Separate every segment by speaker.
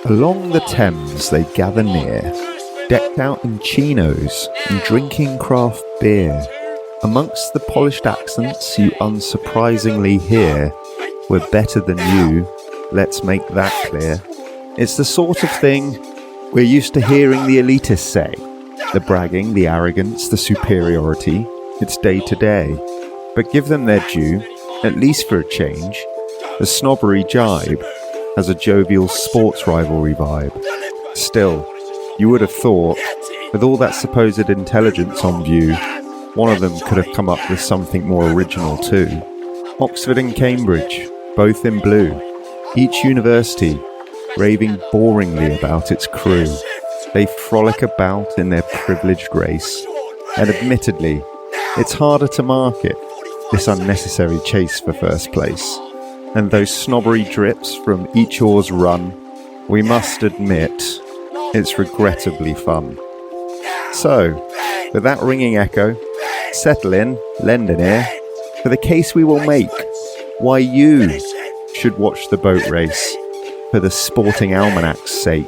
Speaker 1: Along the Thames they gather near, decked out in chinos and drinking craft beer. Amongst the polished accents you unsurprisingly hear, we're better than you, let's make that clear. It's the sort of thing we're used to hearing the elitists say. The bragging, the arrogance, the superiority, it's day to day. But give them their due, at least for a change. The snobbery jibe has a jovial sports rivalry vibe. Still, you would have thought, with all that supposed intelligence on view, one of them could have come up with something more original too. Oxford and Cambridge, both in blue. Each university raving boringly about its crew. They frolic about in their privileged race. And admittedly, it's harder to market, this unnecessary chase for first place. And those snobbery drips from each oar's run, we must admit, it's regrettably fun. So, with that ringing echo, settle in, lend an ear, for the case we will make, why you should watch the boat race, for the sporting almanac's sake.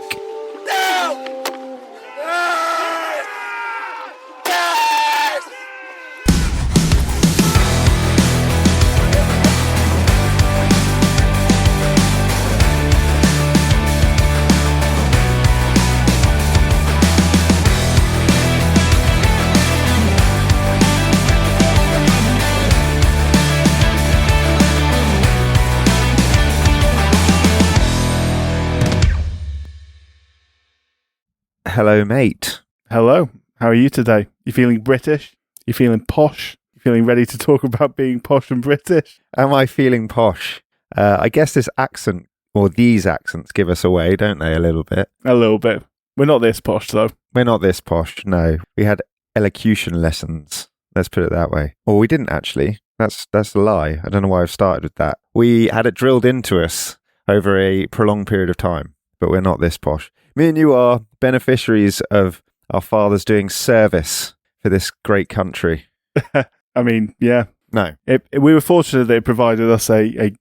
Speaker 1: Hello, mate.
Speaker 2: Hello. How are you today? You feeling British? You feeling posh? You feeling ready to talk about being posh and British?
Speaker 1: Am I feeling posh? I guess this accent, or these accents, give us away, don't they, a little bit?
Speaker 2: A little bit. We're not this posh, though.
Speaker 1: We're not this posh, no. We had elocution lessons, let's put it that way. Or we didn't, actually. That's a lie. I don't know why I've started with that. We had it drilled into us over a prolonged period of time, but we're not this posh. Me and you are beneficiaries of our fathers doing service for this great country.
Speaker 2: I mean, yeah.
Speaker 1: No.
Speaker 2: We were fortunate that it provided us a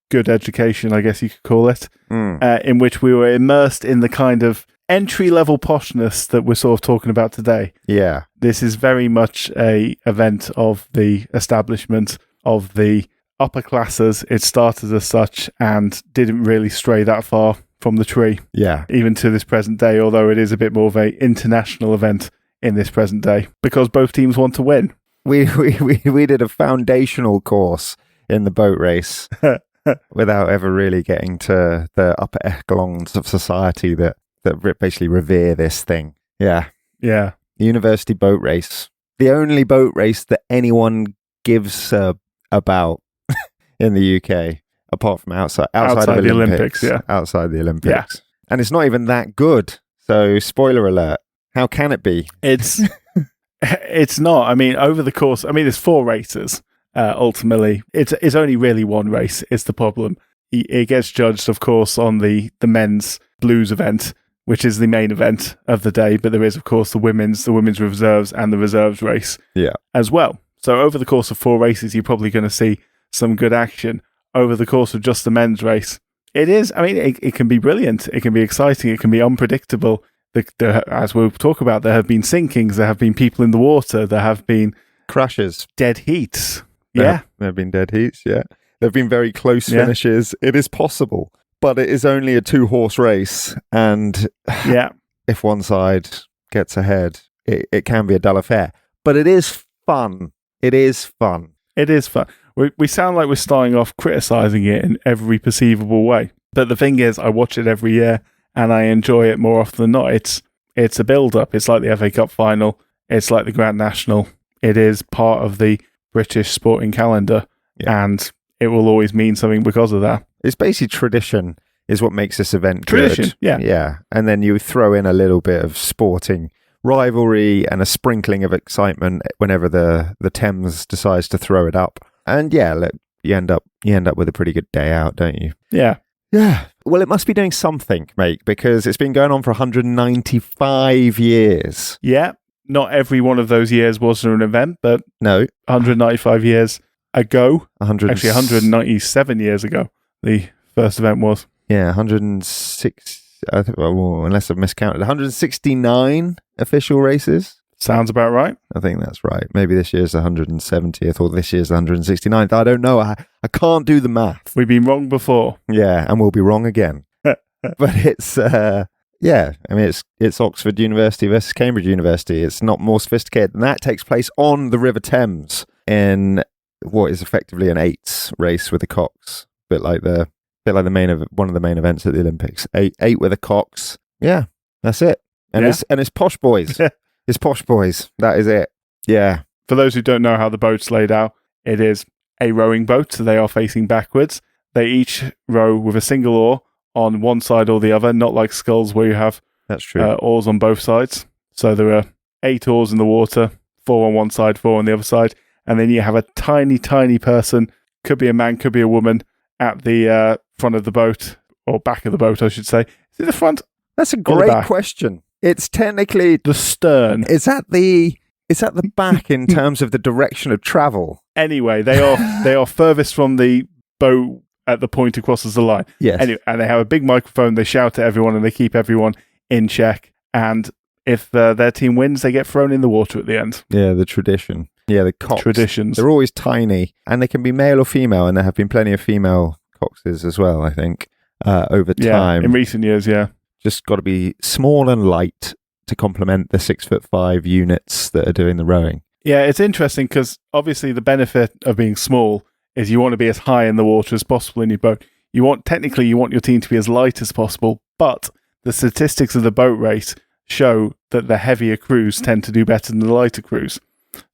Speaker 2: good education, I guess you could call it, in which we were immersed in the kind of entry-level poshness that we're sort of talking about today.
Speaker 1: Yeah.
Speaker 2: This is very much a event of the establishment of the upper classes. It started as such and didn't really stray that far from the tree. Yeah. Even to this present day, although it is a bit more of an international event in this present day, because both teams want to win.
Speaker 1: We did a foundational course in the boat race without ever really getting to the upper echelons of society that basically revere this thing. Yeah.
Speaker 2: Yeah.
Speaker 1: The university boat race. The only boat race that anyone gives about in the UK. Apart from outside of the Olympics.
Speaker 2: Yeah.
Speaker 1: Outside the Olympics.
Speaker 2: Yeah.
Speaker 1: And it's not even that good. So, spoiler alert. How can it be?
Speaker 2: It's not. I mean, over the course, there's 4 races, ultimately. It's only really one race is the problem. It gets judged, of course, on the men's blues event, which is the main event of the day. But there is, of course, the women's reserves and the reserves race as well. So, over the course of 4 races, you're probably going to see some good action. Over the course of just the men's race, it can be brilliant, it can be exciting, it can be unpredictable. As we'll talk about, there have been sinkings, there have been people in the water, there have been
Speaker 1: crashes,
Speaker 2: dead heats.
Speaker 1: There have been dead heats, yeah. There have been very close finishes. It is possible, but it is only a 2-horse race, and if one side gets ahead, it can be a dull affair. But it is fun. It is fun.
Speaker 2: It is fun. We sound like we're starting off criticising it in every perceivable way. But the thing is, I watch it every year and I enjoy it more often than not. It's a build-up. It's like the FA Cup final. It's like the Grand National. It is part of the British sporting calendar and it will always mean something because of that.
Speaker 1: It's basically tradition is what makes this event
Speaker 2: tradition,
Speaker 1: good.
Speaker 2: Yeah.
Speaker 1: Yeah. And then you throw in a little bit of sporting rivalry and a sprinkling of excitement whenever the Thames decides to throw it up. And look, you end up with a pretty good day out, don't you?
Speaker 2: Yeah.
Speaker 1: Yeah. Well, it must be doing something, mate, because it's been going on for 195 years.
Speaker 2: Yeah. Not every one of those years was an event, but
Speaker 1: no,
Speaker 2: 195 years ago. 197 years ago, the first event was.
Speaker 1: Yeah, 106 unless I've miscounted, 169 official races.
Speaker 2: Sounds about right.
Speaker 1: I think that's right. Maybe this year's the 170th or this year's the 169th. I don't know. I can't do the math.
Speaker 2: We've been wrong before.
Speaker 1: Yeah, and we'll be wrong again. But it's, it's Oxford University versus Cambridge University. It's not more sophisticated than that. It takes place on the River Thames in what is effectively an eights race with the cocks. Bit like one of the main events at the Olympics. Eight with the cocks. Yeah, that's it. And it's posh boys. It's posh boys. That is it. Yeah.
Speaker 2: For those who don't know how the boat's laid out, it is a rowing boat, so they are facing backwards. They each row with a single oar on one side or the other, not like sculls where you have
Speaker 1: that's true.
Speaker 2: Oars on both sides. So there are 8 oars in the water, 4 on one side, 4 on the other side, and then you have a tiny, tiny person, could be a man, could be a woman, at the front of the boat, or back of the boat, I should say. Is it the front?
Speaker 1: That's a great question. It's technically
Speaker 2: the stern.
Speaker 1: Is that the back in terms of the direction of travel?
Speaker 2: Anyway, they are furthest from the boat at the point it crosses the line.
Speaker 1: Yes.
Speaker 2: Anyway, and they have a big microphone. They shout at everyone and they keep everyone in check. And if their team wins, they get thrown in the water at the end.
Speaker 1: Yeah, the tradition. Yeah, the cocks.
Speaker 2: Traditions.
Speaker 1: They're always tiny, and they can be male or female, and there have been plenty of female coxes as well, I think, over time.
Speaker 2: In recent years, yeah.
Speaker 1: Just got to be small and light to complement the 6'5" units that are doing the rowing.
Speaker 2: Yeah, it's interesting because obviously the benefit of being small is you want to be as high in the water as possible in your boat. You want your team to be as light as possible, but the statistics of the boat race show that the heavier crews tend to do better than the lighter crews.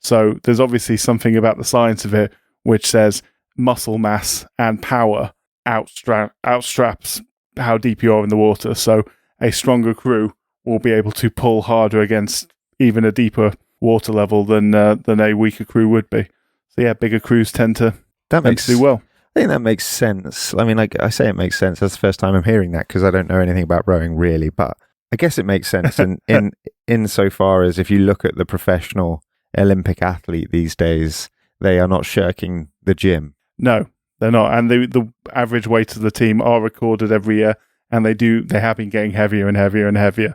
Speaker 2: So there's obviously something about the science of it which says muscle mass and power outstraps how deep you are in the water. So a stronger crew will be able to pull harder against even a deeper water level than a weaker crew would be. So yeah, bigger crews tend to do well.
Speaker 1: I think that makes sense. I mean, like I say, it makes sense. That's the first time I'm hearing that because I don't know anything about rowing really, but I guess it makes sense in so far as if you look at the professional Olympic athlete these days, they are not shirking the gym.
Speaker 2: No, they're not. And the average weights of the team are recorded every year, and they have been getting heavier and heavier and heavier.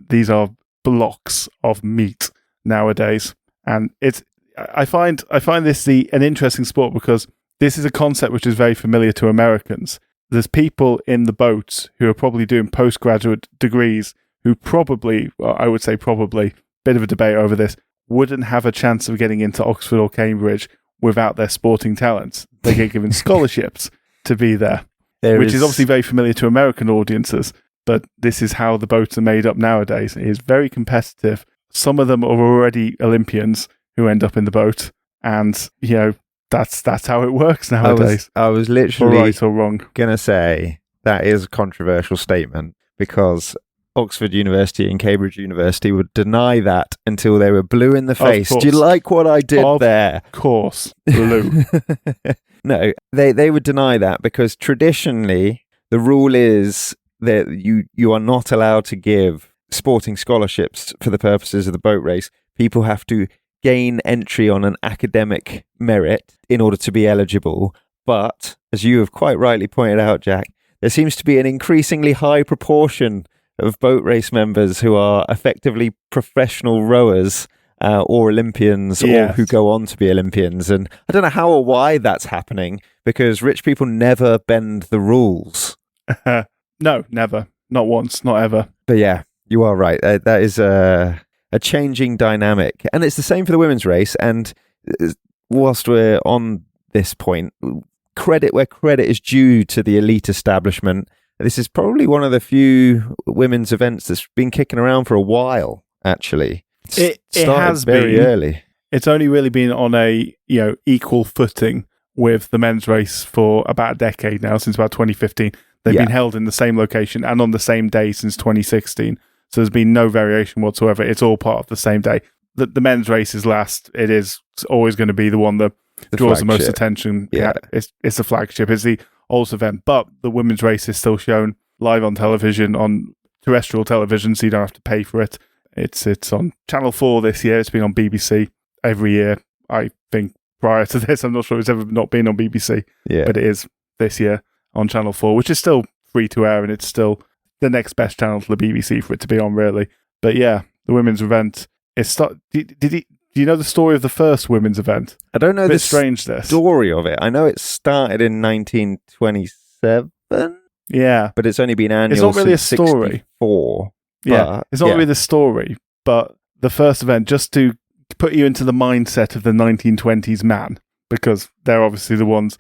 Speaker 2: These are blocks of meat nowadays, and I find this an interesting sport because this is a concept which is very familiar to Americans. There's people in the boats who are probably doing postgraduate degrees who probably, bit of a debate over this, wouldn't have a chance of getting into Oxford or Cambridge without their sporting talents. They get given scholarships to be there, which is obviously very familiar to American audiences, but this is how the boats are made up nowadays. It is very competitive. Some of them are already Olympians who end up in the boat, and, that's how it works nowadays.
Speaker 1: I was literally
Speaker 2: right or wrong
Speaker 1: going to say that is a controversial statement because Oxford University and Cambridge University would deny that until they were blue in the face. Do you like what I did there?
Speaker 2: Of course, blue.
Speaker 1: No, they would deny that because traditionally the rule is that you are not allowed to give sporting scholarships for the purposes of the boat race. People have to gain entry on an academic merit in order to be eligible. But, as you have quite rightly pointed out, Jack, there seems to be an increasingly high proportion of boat race members who are effectively professional rowers or Olympians or who go on to be Olympians. And I don't know how or why that's happening because rich people never bend the rules.
Speaker 2: No, never. Not once, not ever.
Speaker 1: But yeah, you are right. That is a changing dynamic. And it's the same for the women's race. And whilst we're on this point, credit where credit is due to the elite establishment. This is probably one of the few women's events that's been kicking around for a while, actually.
Speaker 2: It has
Speaker 1: very
Speaker 2: been
Speaker 1: early.
Speaker 2: It's only really been on a equal footing with the men's race for about a decade now, since about 2015. They've been held in the same location and on the same day since 2016. So there's been no variation whatsoever. It's all part of the same day. The men's race is last. It is always going to be the one that draws the most attention.
Speaker 1: Yeah.
Speaker 2: It's the flagship. It's the oldest event. But the women's race is still shown live on television, on terrestrial television, so you don't have to pay for it. It's on Channel 4 this year. It's been on BBC every year. I think prior to this, I'm not sure it's ever not been on BBC.
Speaker 1: Yeah.
Speaker 2: But it is this year on Channel 4, which is still free to air, and it's still the next best channel to the BBC for it to be on, really. But yeah, the women's event. Do you know the story of the first women's event?
Speaker 1: I don't know the
Speaker 2: strange
Speaker 1: story of it. I know it started in 1927.
Speaker 2: Yeah,
Speaker 1: but it's only been annual.
Speaker 2: It's not really
Speaker 1: since
Speaker 2: a story.
Speaker 1: 64.
Speaker 2: Yeah, it's not really the story, but the first event, just to put you into the mindset of the 1920s man, because they're obviously the ones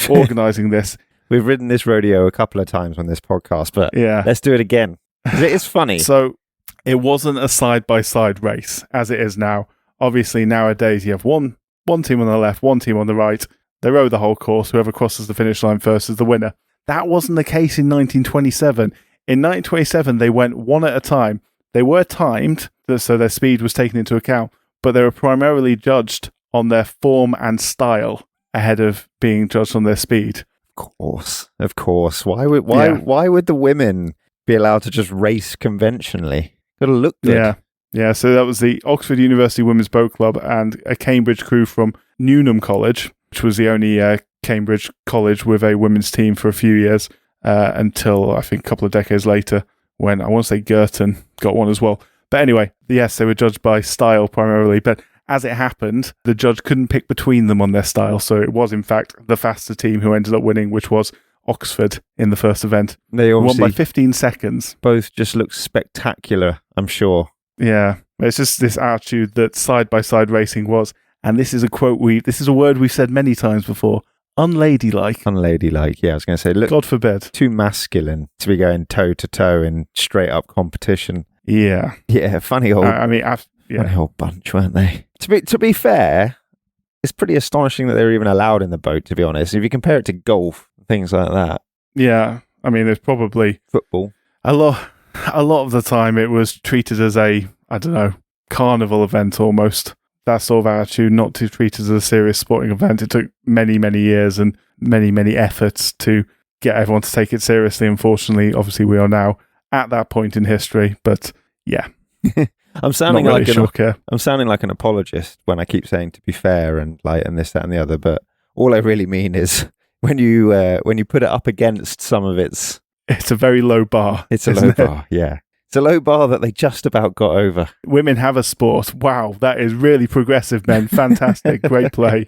Speaker 2: organising this.
Speaker 1: We've ridden this rodeo a couple of times on this podcast, but let's do it again. It is funny.
Speaker 2: So it wasn't a side-by-side race, as it is now. Obviously, nowadays, you have one team on the left, one team on the right. They row the whole course. Whoever crosses the finish line first is the winner. That wasn't the case in 1927. In 1927, they went one at a time. They were timed, so their speed was taken into account, but they were primarily judged on their form and style ahead of being judged on their speed.
Speaker 1: Of course. Why would the women be allowed to just race conventionally? Gotta look good.
Speaker 2: Yeah. So that was the Oxford University Women's Boat Club and a Cambridge crew from Newnham College, which was the only Cambridge college with a women's team for a few years until I think a couple of decades later when I want to say Girton got one as well. But anyway, yes, they were judged by style primarily, but as it happened, the judge couldn't pick between them on their style, so it was in fact the faster team who ended up winning, which was Oxford in the first event.
Speaker 1: They
Speaker 2: won by 15 seconds.
Speaker 1: Both just looked spectacular, I'm sure.
Speaker 2: Yeah, it's just this attitude that side-by-side racing was, and this is a word we've said many times before, unladylike.
Speaker 1: Unladylike, yeah, I was going to say, look,
Speaker 2: God forbid.
Speaker 1: Too masculine to be going toe-to-toe in straight-up competition.
Speaker 2: Yeah.
Speaker 1: Yeah, funny old funny old bunch, weren't they? To be fair, it's pretty astonishing that they were even allowed in the boat, to be honest. If you compare it to golf, things like that.
Speaker 2: Yeah, I mean, there's probably...
Speaker 1: Football.
Speaker 2: A lot of the time it was treated as a, I don't know, carnival event almost. That sort of attitude, not to treat it as a serious sporting event. It took many, many years and many, many efforts to get everyone to take it seriously. Unfortunately, obviously, we are now at that point in history. But yeah,
Speaker 1: I'm sounding
Speaker 2: not really
Speaker 1: I'm sounding like an apologist when I keep saying to be fair and this, that, and the other. But all I really mean is when you put it up against some of it's
Speaker 2: a very low bar.
Speaker 1: It's a low bar, yeah. It's a low bar that they just about got over.
Speaker 2: Women have a sport. Wow, that is really progressive, men. Fantastic. Great play.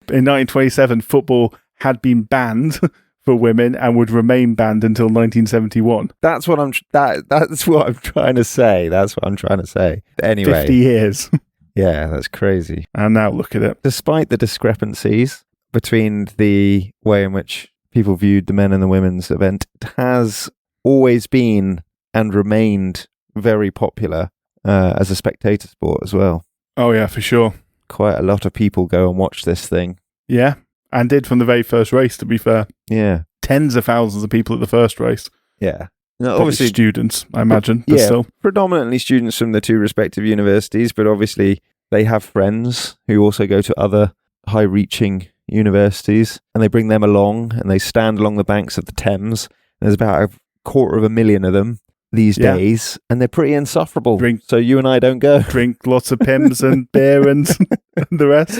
Speaker 2: In 1927, football had been banned for women and would remain banned until 1971.
Speaker 1: That's what I'm trying to say. Anyway.
Speaker 2: 50 years.
Speaker 1: Yeah, that's crazy.
Speaker 2: And now look at it.
Speaker 1: Despite the discrepancies between the way in which people viewed the men and the women's event, it has always been and remained very popular as a spectator sport as well.
Speaker 2: Oh yeah, for sure.
Speaker 1: Quite a lot of people go and watch this thing.
Speaker 2: Yeah, and did from the very first race, to be fair.
Speaker 1: Yeah.
Speaker 2: Tens of thousands of people at the first race.
Speaker 1: Yeah.
Speaker 2: No, obviously students, I imagine. But still.
Speaker 1: Predominantly students from the two respective universities, but obviously they have friends who also go to other high-reaching universities, and they bring them along, and they stand along the banks of the Thames. There's about 250,000 of them these days, and they're pretty insufferable. So you and I don't go.
Speaker 2: Drink lots of Pims and beer and the rest.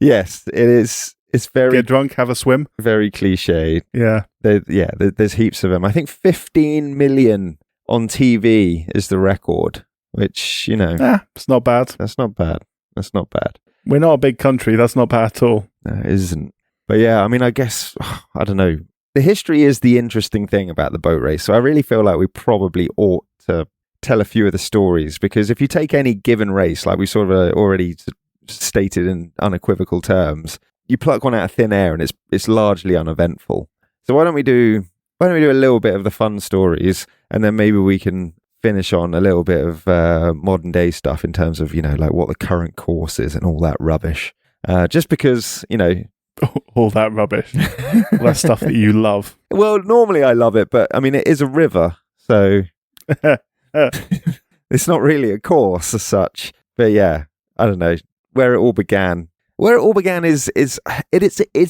Speaker 1: Yes, it is. It's very...
Speaker 2: Get drunk, have a swim.
Speaker 1: Very cliche.
Speaker 2: Yeah.
Speaker 1: There's heaps of them. I think 15 million on TV is the record, which,
Speaker 2: it's not bad.
Speaker 1: That's not bad.
Speaker 2: We're not a big country. That's not bad at all.
Speaker 1: No, it isn't. But yeah, I mean, I guess, I don't know. The history is the interesting thing about the boat race. So I really feel like we probably ought to tell a few of the stories, because if you take any given race, like we sort of already stated in unequivocal terms, you pluck one out of thin air and it's largely uneventful. So why don't we do a little bit of the fun stories, and then maybe we can finish on a little bit of modern day stuff in terms of, like what the current course is and all that rubbish. Just because,
Speaker 2: all that rubbish. All that stuff that you love.
Speaker 1: Well, normally I love it, but I mean, it is a river, so it's not really a course as such. But yeah, I don't know where it all began. Where it all began is it's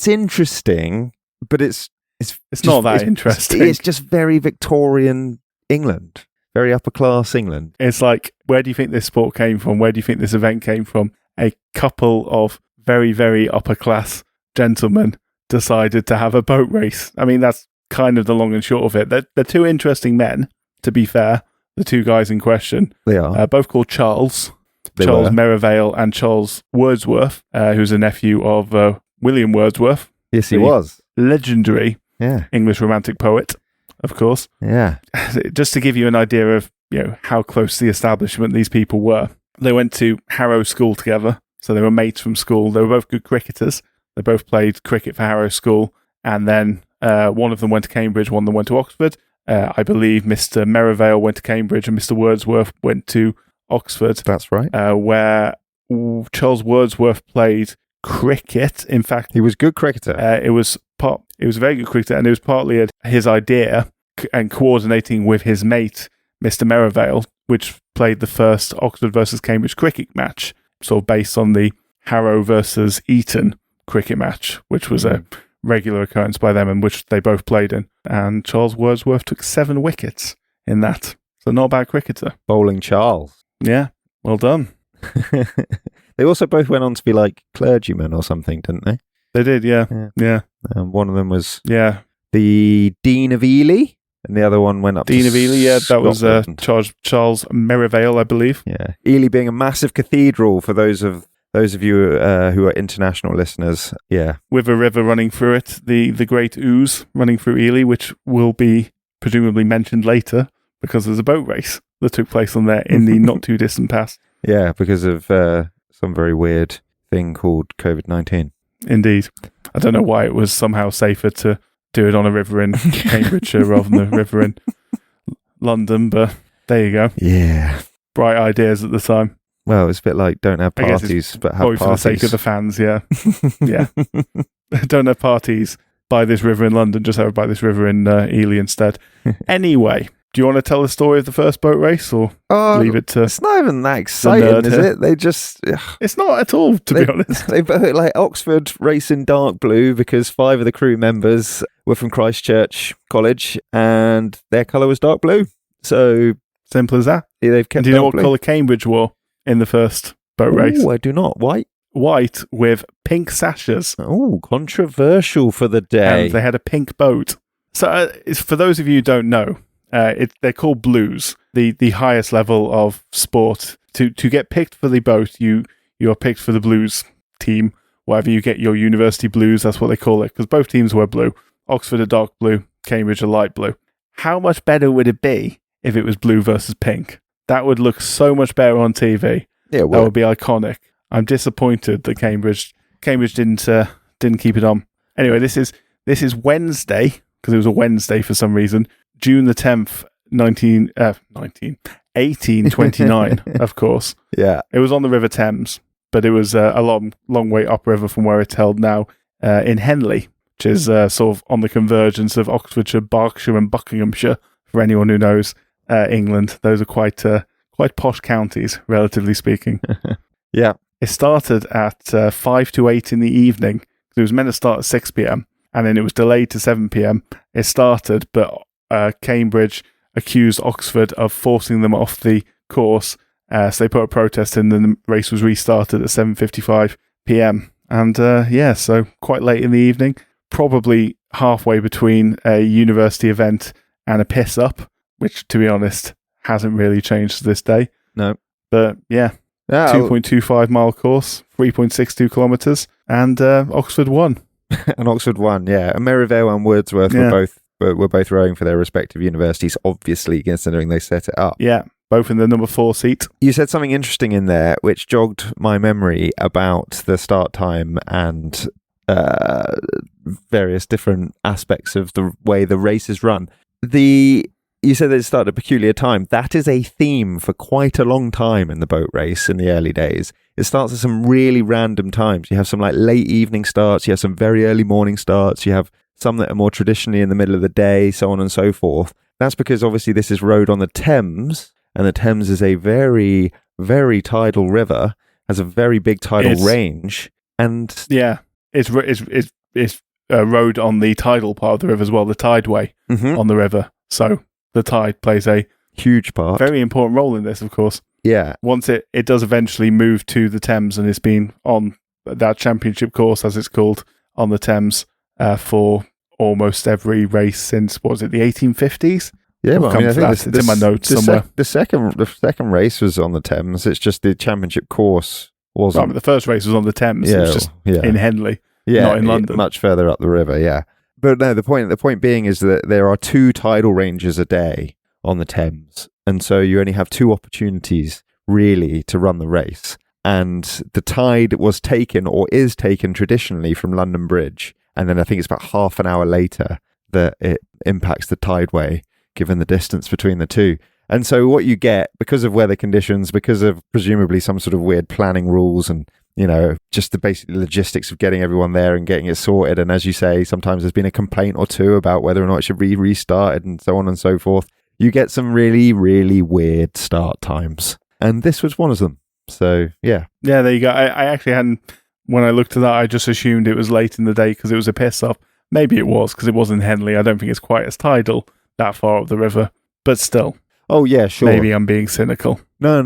Speaker 1: interesting, but it's
Speaker 2: not that interesting.
Speaker 1: It's just very Victorian England, very upper class England.
Speaker 2: It's like, where do you think this sport came from? Where do you think this event came from? A couple of very, very upper class gentlemen decided to have a boat race. I mean, that's kind of the long and short of it. They're two interesting men, to be fair, the two guys in question.
Speaker 1: They are.
Speaker 2: Both called Charles.
Speaker 1: They
Speaker 2: Charles
Speaker 1: were.
Speaker 2: Merivale and Charles Wordsworth, who's a nephew of William Wordsworth.
Speaker 1: Yes, he
Speaker 2: the
Speaker 1: was.
Speaker 2: Legendary
Speaker 1: Yeah.
Speaker 2: English romantic poet, of course.
Speaker 1: Yeah.
Speaker 2: Just to give you an idea of how close to the establishment these people were. They went to Harrow School together, so they were mates from school. They were both good cricketers. They both played cricket for Harrow School, and then one of them went to Cambridge, one of them went to Oxford. I believe Mr. Merivale went to Cambridge and Mr. Wordsworth went to Oxford.
Speaker 1: That's right.
Speaker 2: Where Charles Wordsworth played cricket. In fact,
Speaker 1: He was a good cricketer.
Speaker 2: it was a very good cricketer, and it was partly his idea and coordinating with his mate, Mr. Merivale, which played the first Oxford versus Cambridge cricket match, sort of based on the Harrow versus Eton cricket match, which was a regular occurrence by them and which they both played in. And Charles Wordsworth took 7 wickets in that. So not a bad cricketer.
Speaker 1: Bowling Charles.
Speaker 2: Yeah, well done.
Speaker 1: They also both went on to be like clergymen or something, didn't they?
Speaker 2: They did, yeah.
Speaker 1: One of them was
Speaker 2: Yeah.
Speaker 1: the Dean of Ely, and the other one went up
Speaker 2: Dean
Speaker 1: to
Speaker 2: of Ely, yeah, that was
Speaker 1: Scotland.
Speaker 2: Charles Merivale, I believe.
Speaker 1: Yeah, Ely being a massive cathedral for those of you who are international listeners. Yeah,
Speaker 2: With a river running through it, the Great Ouse running through Ely, which will be presumably mentioned later because there's a boat race that took place on there in the not too distant past.
Speaker 1: yeah, because of some very weird thing called COVID-19.
Speaker 2: Indeed. I don't know why it was somehow safer to do it on a river in Cambridgeshire rather than a river in London, but there you go.
Speaker 1: Yeah.
Speaker 2: Bright ideas at the time.
Speaker 1: Well, it's a bit like don't have
Speaker 2: I guess
Speaker 1: parties, but have
Speaker 2: Probably
Speaker 1: parties.
Speaker 2: for the sake of the fans, yeah. Yeah. Don't have parties by this river in London, just have it by this river in Ely instead. Anyway, do you want to tell the story of the first boat race or leave it to...
Speaker 1: It's not even that exciting, is it? They just...
Speaker 2: It's not at all, to be honest.
Speaker 1: They both, like Oxford race in dark blue because 5 of the crew members were from Christchurch College and their colour was dark blue. So...
Speaker 2: Simple as that.
Speaker 1: Yeah, they've kept
Speaker 2: And do you know
Speaker 1: dark
Speaker 2: what
Speaker 1: blue.
Speaker 2: colour Cambridge wore in the first boat race?
Speaker 1: Oh, I do not. White?
Speaker 2: White with pink sashes.
Speaker 1: Oh, controversial for the day.
Speaker 2: And they had a pink boat. So, for those of you who don't know, they're called blues, the highest level of sport. To get picked for the boat, you are picked for the blues team. Whatever you get your university blues, that's what they call it, because both teams were blue. Oxford are dark blue, Cambridge are light blue. How much better would it be if it was blue versus pink? That would look so much better on TV.
Speaker 1: Yeah,
Speaker 2: That would be iconic. I'm disappointed that Cambridge didn't keep it on. Anyway, this is Wednesday, because it was a Wednesday for some reason, June the 10th, 1829, of course.
Speaker 1: Yeah.
Speaker 2: It was on the River Thames, but it was a long way upriver from where it's held now in Henley, which is sort of on the convergence of Oxfordshire, Berkshire and Buckinghamshire, for anyone who knows England. Those are quite posh counties, relatively speaking.
Speaker 1: Yeah.
Speaker 2: It started at 5 to 8 in the evening. It was meant to start at 6 p.m. and then it was delayed to 7 p.m. It started, but Cambridge accused Oxford of forcing them off the course. So they put a protest in and the race was restarted at 7:55 p.m. And so quite late in the evening, probably halfway between a university event and a piss up, which, to be honest, hasn't really changed to this day.
Speaker 1: No.
Speaker 2: But yeah, 2.25 mile course, 3.62 kilometres, and Oxford won.
Speaker 1: And Oxford won, yeah. And Merivale and Wordsworth were both rowing for their respective universities, obviously, considering they set it up.
Speaker 2: Yeah, both in the number 4 seat.
Speaker 1: You said something interesting in there, which jogged my memory about the start time and various different aspects of the way the race is run. You said that it started at a peculiar time. That is a theme for quite a long time in the boat race in the early days. It starts at some really random times. You have some like late evening starts. You have some very early morning starts. You have some that are more traditionally in the middle of the day, so on and so forth. That's because obviously this is rowed on the Thames, and the Thames is a very, very tidal river, has a very big tidal range. And
Speaker 2: yeah, it's rowed on the tidal part of the river as well, the tideway on the river. So the tide plays a
Speaker 1: huge part,
Speaker 2: very important role in this, of course.
Speaker 1: Yeah.
Speaker 2: Once it does eventually move to the Thames, and it's been on that championship course, as it's called, on the Thames for almost every race since, what was it, the 1850s?
Speaker 1: Yeah,
Speaker 2: We'll
Speaker 1: but I mean, I think
Speaker 2: it's in my notes somewhere.
Speaker 1: The second race was on the Thames. It's just the championship course wasn't.
Speaker 2: Right, but the first race was on the Thames. It was just in Henley, not in London.
Speaker 1: Much further up the river, yeah. But no, the point being is that there are 2 tidal ranges a day on the Thames. And so you only have 2 opportunities, really, to run the race. And the tide was taken, or is taken traditionally, from London Bridge. And then I think it's about half an hour later that it impacts the tideway, given the distance between the two. And so what you get, because of weather conditions, because of presumably some sort of weird planning rules and, just the basic logistics of getting everyone there and getting it sorted. And as you say, sometimes there's been a complaint or two about whether or not it should be restarted and so on and so forth. You get some really, really weird start times. And this was one of them. So, yeah. Yeah,
Speaker 2: there you go. I actually hadn't, when I looked at that, I just assumed it was late in the day because it was a piss off. Maybe it was because it was in Henley. I don't think it's quite as tidal that far up the river, but still.
Speaker 1: Oh yeah, sure.
Speaker 2: Maybe I'm being cynical.
Speaker 1: No.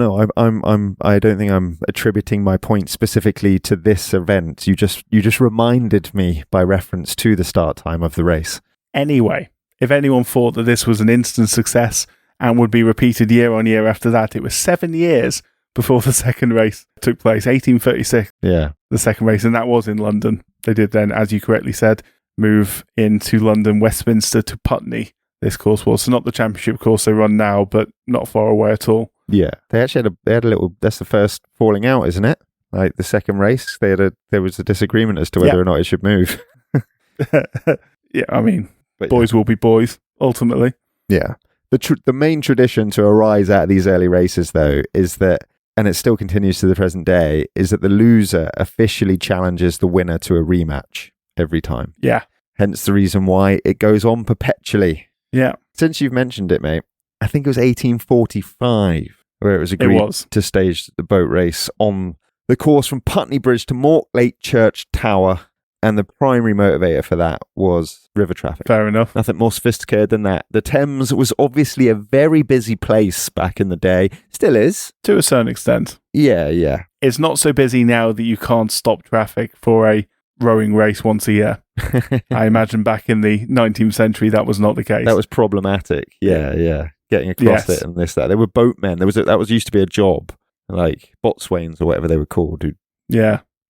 Speaker 1: I don't think I'm attributing my point specifically to this event. You just reminded me by reference to the start time of the race.
Speaker 2: Anyway, if anyone thought that this was an instant success and would be repeated year on year after that, it was 7 years before the second race took place, 1836.
Speaker 1: Yeah,
Speaker 2: the second race, and that was in London. They did then, as you correctly said, move into London, Westminster to Putney. This course was, so not the championship course they run now, but not far away at all.
Speaker 1: Yeah, they actually had a little. That's the first falling out, isn't it? Like the second race, there was a disagreement as to whether or not it should move.
Speaker 2: Yeah, I mean, boys will be boys ultimately.
Speaker 1: Yeah, the main tradition to arise out of these early races, though, is that, and it still continues to the present day, is that the loser officially challenges the winner to a rematch every time.
Speaker 2: Yeah.
Speaker 1: Hence the reason why it goes on perpetually.
Speaker 2: Yeah.
Speaker 1: Since you've mentioned it, mate, I think it was 1845 where it was agreed to stage the boat race on the course from Putney Bridge to Mortlake Church Tower. And the primary motivator for that was river traffic.
Speaker 2: Fair enough.
Speaker 1: Nothing more sophisticated than that. The Thames was obviously a very busy place back in the day. Still is.
Speaker 2: To a certain extent.
Speaker 1: Yeah.
Speaker 2: It's not so busy now that you can't stop traffic for a rowing race once a year. I imagine back in the 19th century that was not the case.
Speaker 1: That was problematic. Yeah. Getting across it and this, that. There were boatmen. That was used to be a job, like boatswains or whatever they were called, who'd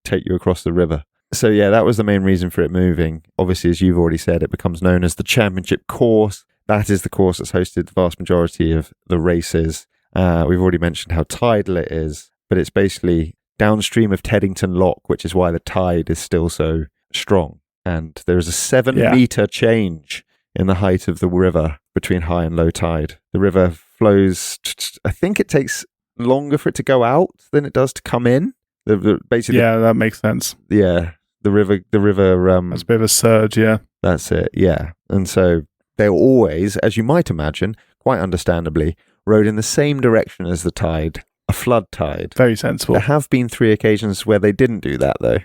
Speaker 1: take you across the river. So yeah, that was the main reason for it moving. Obviously, as you've already said, it becomes known as the championship course. That is the course that's hosted the vast majority of the races. We've already mentioned how tidal it is, but it's basically downstream of Teddington Lock, which is why the tide is still so strong. And there is a 7-meter change in the height of the river between high and low tide. The river flows, I think it takes longer for it to go out than it does to come in. Basically,
Speaker 2: that makes sense.
Speaker 1: Yeah, the river.
Speaker 2: That's a bit of a surge, yeah.
Speaker 1: That's it, yeah. And so they always, as you might imagine, quite understandably, rode in the same direction as the tide, a flood tide.
Speaker 2: Very sensible.
Speaker 1: There have been 3 occasions where they didn't do that, though.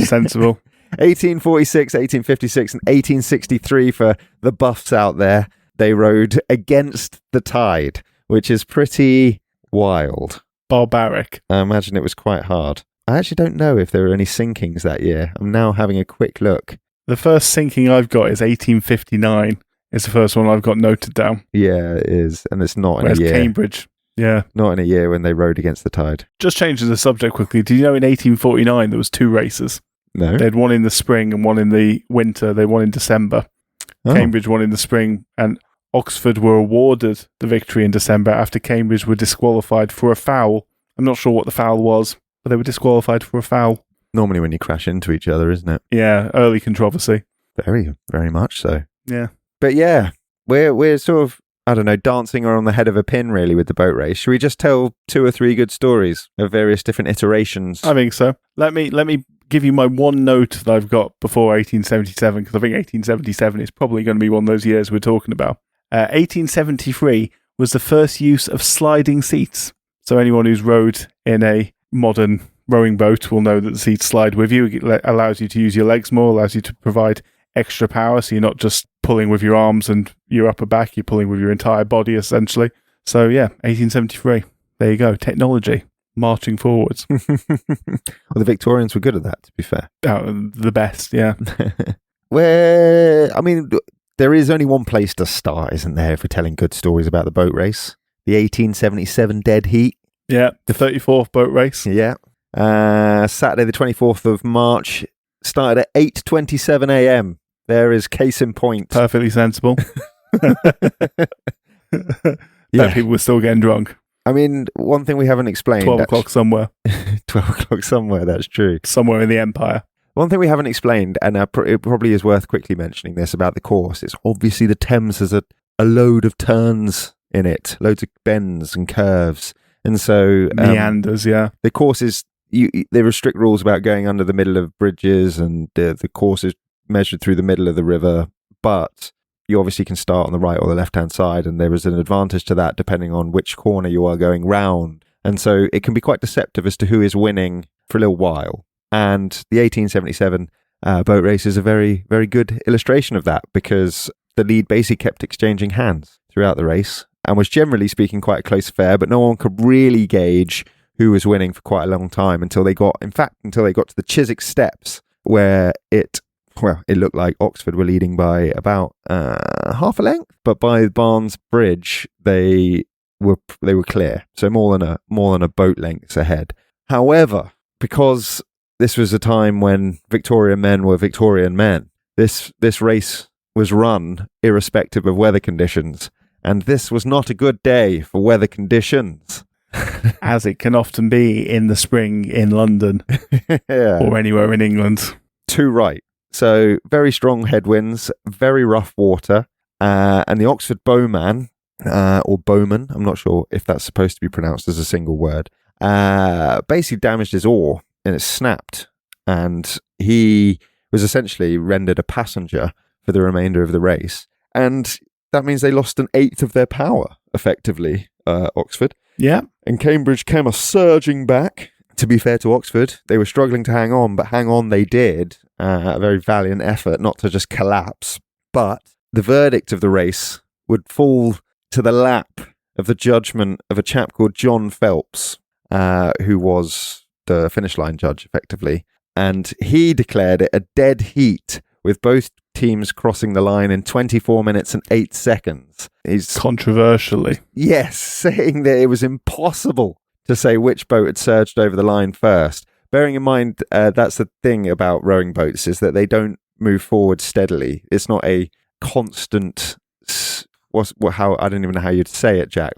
Speaker 2: Sensible.
Speaker 1: 1846, 1856, and 1863 for the buffs out there. They rode against the tide, which is pretty wild.
Speaker 2: Barbaric.
Speaker 1: I imagine it was quite hard. I actually don't know if there were any sinkings that year. I'm now having a quick look.
Speaker 2: The first sinking I've got is 1859. It's the first one I've got noted down.
Speaker 1: Yeah, it is. And it's not
Speaker 2: Where's
Speaker 1: in a year.
Speaker 2: Cambridge. Yeah.
Speaker 1: Not in a year when they rode against the tide.
Speaker 2: Just changing the subject quickly. Did you know in 1849 there was 2 races?
Speaker 1: No.
Speaker 2: They had one in the spring and one in the winter. They won in December.
Speaker 1: Oh.
Speaker 2: Cambridge won in the spring, and Oxford were awarded the victory in December after Cambridge were disqualified for a foul. I'm not sure what the foul was, but they were disqualified for a foul.
Speaker 1: Normally when you crash into each other, isn't it?
Speaker 2: Yeah, early controversy.
Speaker 1: Very, very much so.
Speaker 2: Yeah.
Speaker 1: But yeah, we're sort of, I don't know, dancing on the head of a pin really with the boat race. Should we just tell 2 or 3 good stories of various different iterations?
Speaker 2: I think so. Let me give you my one note that I've got before 1877, because I think 1877 is probably going to be one of those years we're talking about. 1873 was the first use of sliding seats. So anyone who's rowed in a modern rowing boat will know that the seats slide with you. It allows you to use your legs more, allows you to provide extra power, so you're not just pulling with your arms and your upper back, you're pulling with your entire body, essentially. So yeah, 1873. There you go. Technology. marching forwards.
Speaker 1: Well, the Victorians were good at that, to be fair.
Speaker 2: The best, yeah.
Speaker 1: There is only one place to start, isn't there, if we're telling good stories about the boat race? The 1877 Dead Heat.
Speaker 2: Yeah, the 34th boat race.
Speaker 1: Yeah. Saturday the 24th of March, started at 8:27 a.m. There is case in point.
Speaker 2: Perfectly sensible.
Speaker 1: Yeah.
Speaker 2: People were still getting drunk.
Speaker 1: I mean, one thing we haven't explained...
Speaker 2: 12 o'clock somewhere.
Speaker 1: 12 o'clock somewhere, that's true.
Speaker 2: Somewhere in the Empire.
Speaker 1: One thing we haven't explained, and it probably is worth quickly mentioning this about the course, it's obviously the Thames has a load of turns in it, loads of bends and curves. And so...
Speaker 2: meanders, yeah.
Speaker 1: The course is... there are strict rules about going under the middle of bridges, and the course is measured through the middle of the river, but you obviously can start on the right or the left-hand side, and there is an advantage to that depending on which corner you are going round. And so it can be quite deceptive as to who is winning for a little while. And the 1877 boat race is a very, very good illustration of that, because the lead basically kept exchanging hands throughout the race and was generally speaking quite a close affair, but no one could really gauge who was winning for quite a long time until they got to the Chiswick Steps, where it looked like Oxford were leading by about half a length, but by Barnes Bridge they were clear, so more than a boat length ahead. However, because this was a time when Victorian men were Victorian men, this race was run irrespective of weather conditions, and this was not a good day for weather conditions.
Speaker 2: As it can often be in the spring in London
Speaker 1: Yeah.
Speaker 2: or anywhere in England.
Speaker 1: Too right. So very strong headwinds, very rough water, and the Oxford bowman, or bowman, I'm not sure if that's supposed to be pronounced as a single word, basically damaged his oar and it snapped, and he was essentially rendered a passenger for the remainder of the race. And that means they lost an eighth of their power, effectively, Oxford.
Speaker 2: Yeah.
Speaker 1: And Cambridge came surging back. To be fair to Oxford, they were struggling to hang on, but hang on they did. A very valiant effort not to just collapse. But the verdict of the race would fall to the lap of the judgment of a chap called John Phelps, who was the finish line judge, effectively. And he declared it a dead heat, with both teams crossing the line in 24 minutes and 8 seconds. He's
Speaker 2: controversially.
Speaker 1: Yes, saying that it was impossible to say which boat had surged over the line first. Bearing in mind, that's the thing about rowing boats, is that they don't move forward steadily. It's not a constant... I don't even know how you'd say it, Jack.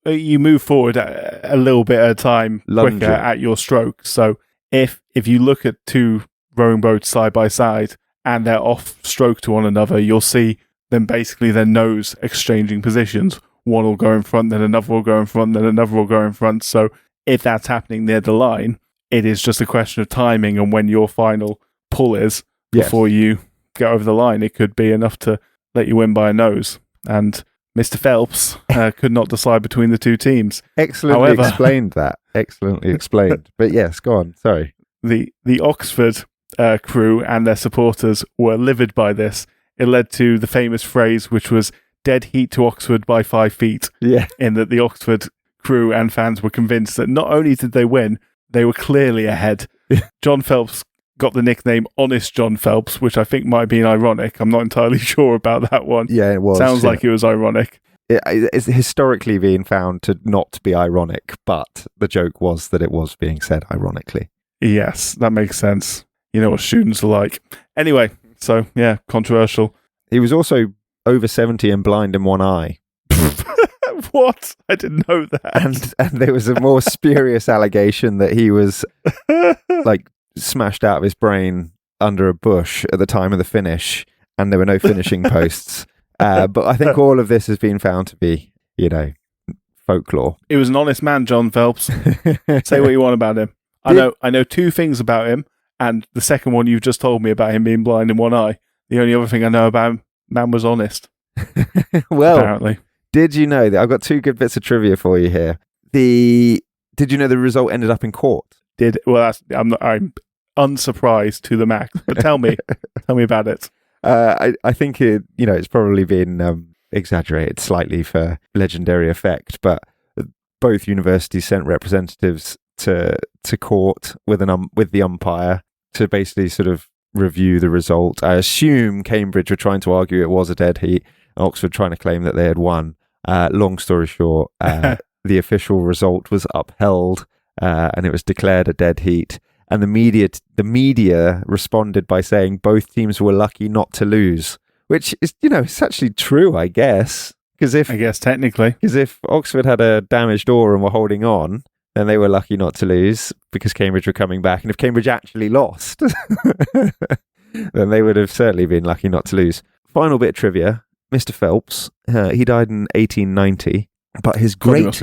Speaker 2: You move forward a little bit at a time,
Speaker 1: Lunging.
Speaker 2: quicker at your stroke. So if you look at two rowing boats side by side and they're off stroke to one another, you'll see them basically their nose exchanging positions. One will go in front, then another will go in front, then another will go in front. So if that's happening near the line, it is just a question of timing and when your final pull is before you get over the line. It could be enough to let you win by a nose. And Mr. Phelps could not decide between the two teams.
Speaker 1: Excellently explained that. Excellently explained. But yes, go on. Sorry.
Speaker 2: The Oxford crew and their supporters were livid by this. It led to the famous phrase, which was "dead heat to Oxford by 5 feet."
Speaker 1: Yeah.
Speaker 2: In that the Oxford crew and fans were convinced that not only did they win, they were clearly ahead. John Phelps got the nickname Honest John Phelps, which I think might be ironic. I'm not entirely sure about that one.
Speaker 1: Yeah, it was.
Speaker 2: Sounds like it was ironic.
Speaker 1: It's historically been found to not be ironic, but the joke was that it was being said ironically.
Speaker 2: Yes, that makes sense. You know what students are like. Anyway, so yeah, controversial.
Speaker 1: He was also over 70 and blind in one eye.
Speaker 2: What? I didn't know that.
Speaker 1: And there was a more spurious allegation that he was like smashed out of his brain under a bush at the time of the finish, and there were no finishing posts. But I think all of this has been found to be, folklore.
Speaker 2: He was an honest man, John Phelps. Say what you want about him. I know two things about him, and the second one you've just told me about him being blind in one eye. The only other thing I know about him, man was honest.
Speaker 1: Well,
Speaker 2: apparently.
Speaker 1: Did you know that I've got two good bits of trivia for you here? Did you know the result ended up in court?
Speaker 2: I'm unsurprised to the max. But tell me about it.
Speaker 1: I think it's probably been exaggerated slightly for legendary effect, but both universities sent representatives to court with the umpire to basically sort of review the result. I assume Cambridge were trying to argue it was a dead heat, Oxford trying to claim that they had won. Long story short, the official result was upheld, and it was declared a dead heat. And the media responded by saying both teams were lucky not to lose, which is, it's actually true, I guess.
Speaker 2: I guess technically.
Speaker 1: Because if Oxford had a damaged oar and were holding on, then they were lucky not to lose because Cambridge were coming back. And if Cambridge actually lost, then they would have certainly been lucky not to lose. Final bit of trivia. Mr. Phelps, he died in 1890, but his great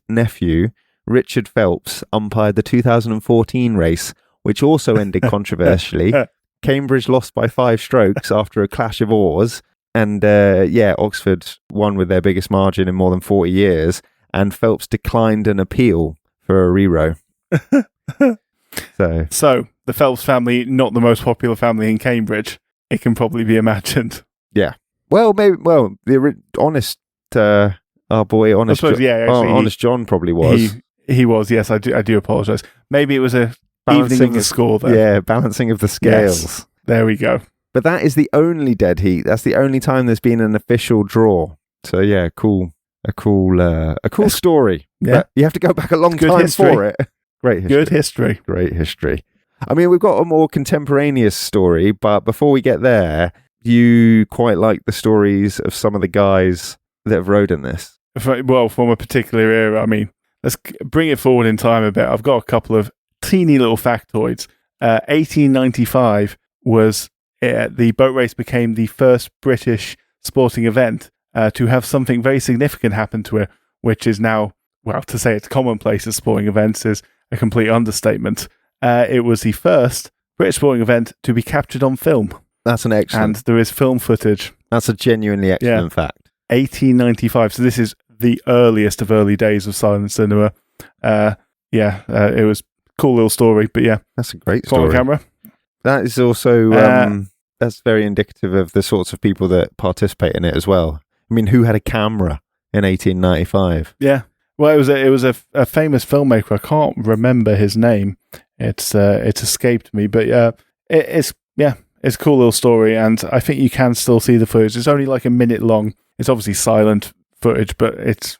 Speaker 1: nephew, Richard Phelps, umpired the 2014 race, which also ended controversially. Cambridge lost by 5 strokes after a clash of oars. And Oxford won with their biggest margin in more than 40 years. And Phelps declined an appeal for a re-row.
Speaker 2: So the Phelps family, not the most popular family in Cambridge. It can probably be imagined.
Speaker 1: Yeah. Well, maybe. Well, honest, our boy, honest, honest John probably was.
Speaker 2: He was. Yes, I do apologise. Maybe it was a evening of the score there.
Speaker 1: Yeah, balancing of the scales.
Speaker 2: Yes, there we go.
Speaker 1: But that is the only dead heat. That's the only time there's been an official draw. So yeah, cool. A cool story. Yeah, but you have to go back a long time for it. Great history.
Speaker 2: Good history.
Speaker 1: Great history. I mean, we've got a more contemporaneous story, but before we get there, you quite like the stories of some of the guys that have rowed in this.
Speaker 2: Well, from a particular era, I mean, let's bring it forward in time a bit. I've got a couple of teeny little factoids. 1895 was the boat race became the first British sporting event to have something very significant happen to it, which is now, well, to say it's commonplace at sporting events is a complete understatement. It was the first British sporting event to be captured on film.
Speaker 1: That's an excellent.
Speaker 2: And there is film footage.
Speaker 1: That's a genuinely excellent fact.
Speaker 2: 1895. So this is the earliest of early days of silent cinema. It was a cool little story, but yeah.
Speaker 1: That's a great story.
Speaker 2: On camera.
Speaker 1: That is also, that's very indicative of the sorts of people that participate in it as well. I mean, who had a camera in 1895?
Speaker 2: Yeah. Well, it was a famous filmmaker. I can't remember his name. It's escaped me, but it's a cool little story, and I think you can still see the footage. It's only like a minute long. It's obviously silent footage, but it's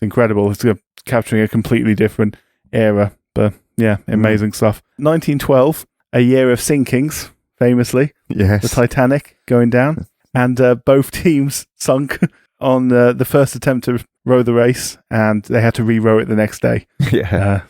Speaker 2: incredible. It's capturing a completely different era, but yeah, amazing stuff. 1912, a year of sinkings, famously.
Speaker 1: Yes,
Speaker 2: the Titanic going down, and both teams sunk on the first attempt to row the race, and they had to re-row it the next day.
Speaker 1: Yeah.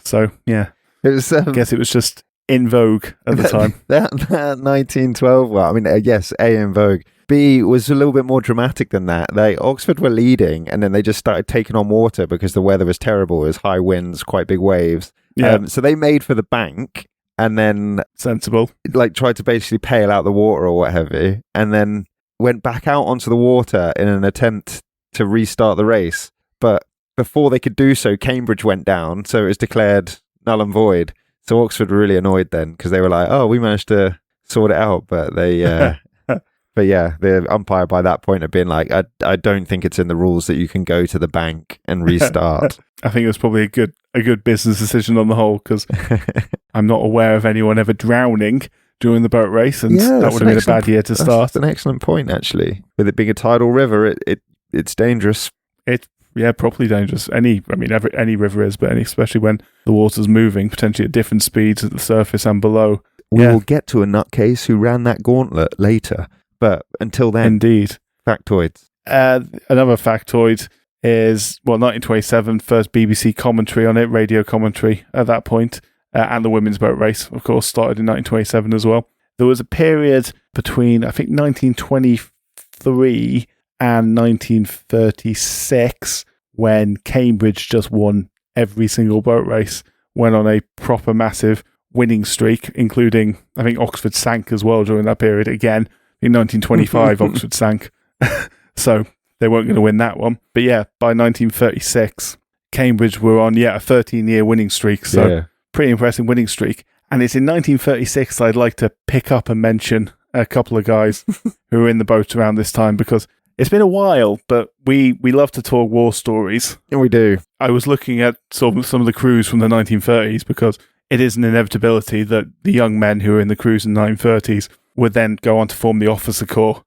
Speaker 2: It was. I guess it was just in vogue at the time.
Speaker 1: That 1912. Well, I mean, yes, A, in vogue. B was a little bit more dramatic than that. Oxford were leading, and then they just started taking on water because the weather was terrible. It was high winds, quite big waves.
Speaker 2: Yeah.
Speaker 1: So they made for the bank, and then
Speaker 2: sensible,
Speaker 1: tried to basically pail out the water or what have you, and then went back out onto the water in an attempt to restart the race. But before they could do so, Cambridge went down, so it was declared null and void. So Oxford were really annoyed then because they were like, "Oh, we managed to sort it out," but they, but yeah, the umpire by that point had been like, "I don't think it's in the rules that you can go to the bank and restart."
Speaker 2: I think it was probably a good business decision on the whole because I'm not aware of anyone ever drowning during the boat race, and that would have been a bad year to start.
Speaker 1: That's an excellent point, actually. With it being a tidal river, it's dangerous.
Speaker 2: Properly dangerous. Any river is, but especially when the water's moving, potentially at different speeds at the surface and below.
Speaker 1: We will get to a nutcase who ran that gauntlet later, but until then,
Speaker 2: indeed.
Speaker 1: Factoids.
Speaker 2: Another factoid is 1927, first BBC commentary on it, radio commentary at that point, and the women's boat race, of course, started in 1927 as well. There was a period between, I think, 1923 and 1936 when Cambridge just won every single boat race, went on a proper massive winning streak, including, I think, Oxford sank as well during that period. Again, in 1925, Oxford sank. So they weren't going to win that one. But yeah, by 1936, Cambridge were on, a 13-year winning streak. So pretty impressive winning streak. And it's in 1936 I'd like to pick up and mention a couple of guys who were in the boat around this time, because It's been a while, but we love to talk war stories.
Speaker 1: Yeah, we do.
Speaker 2: I was looking at some of the crews from the 1930s because it is an inevitability that the young men who were in the crews in the 1930s would then go on to form the officer corps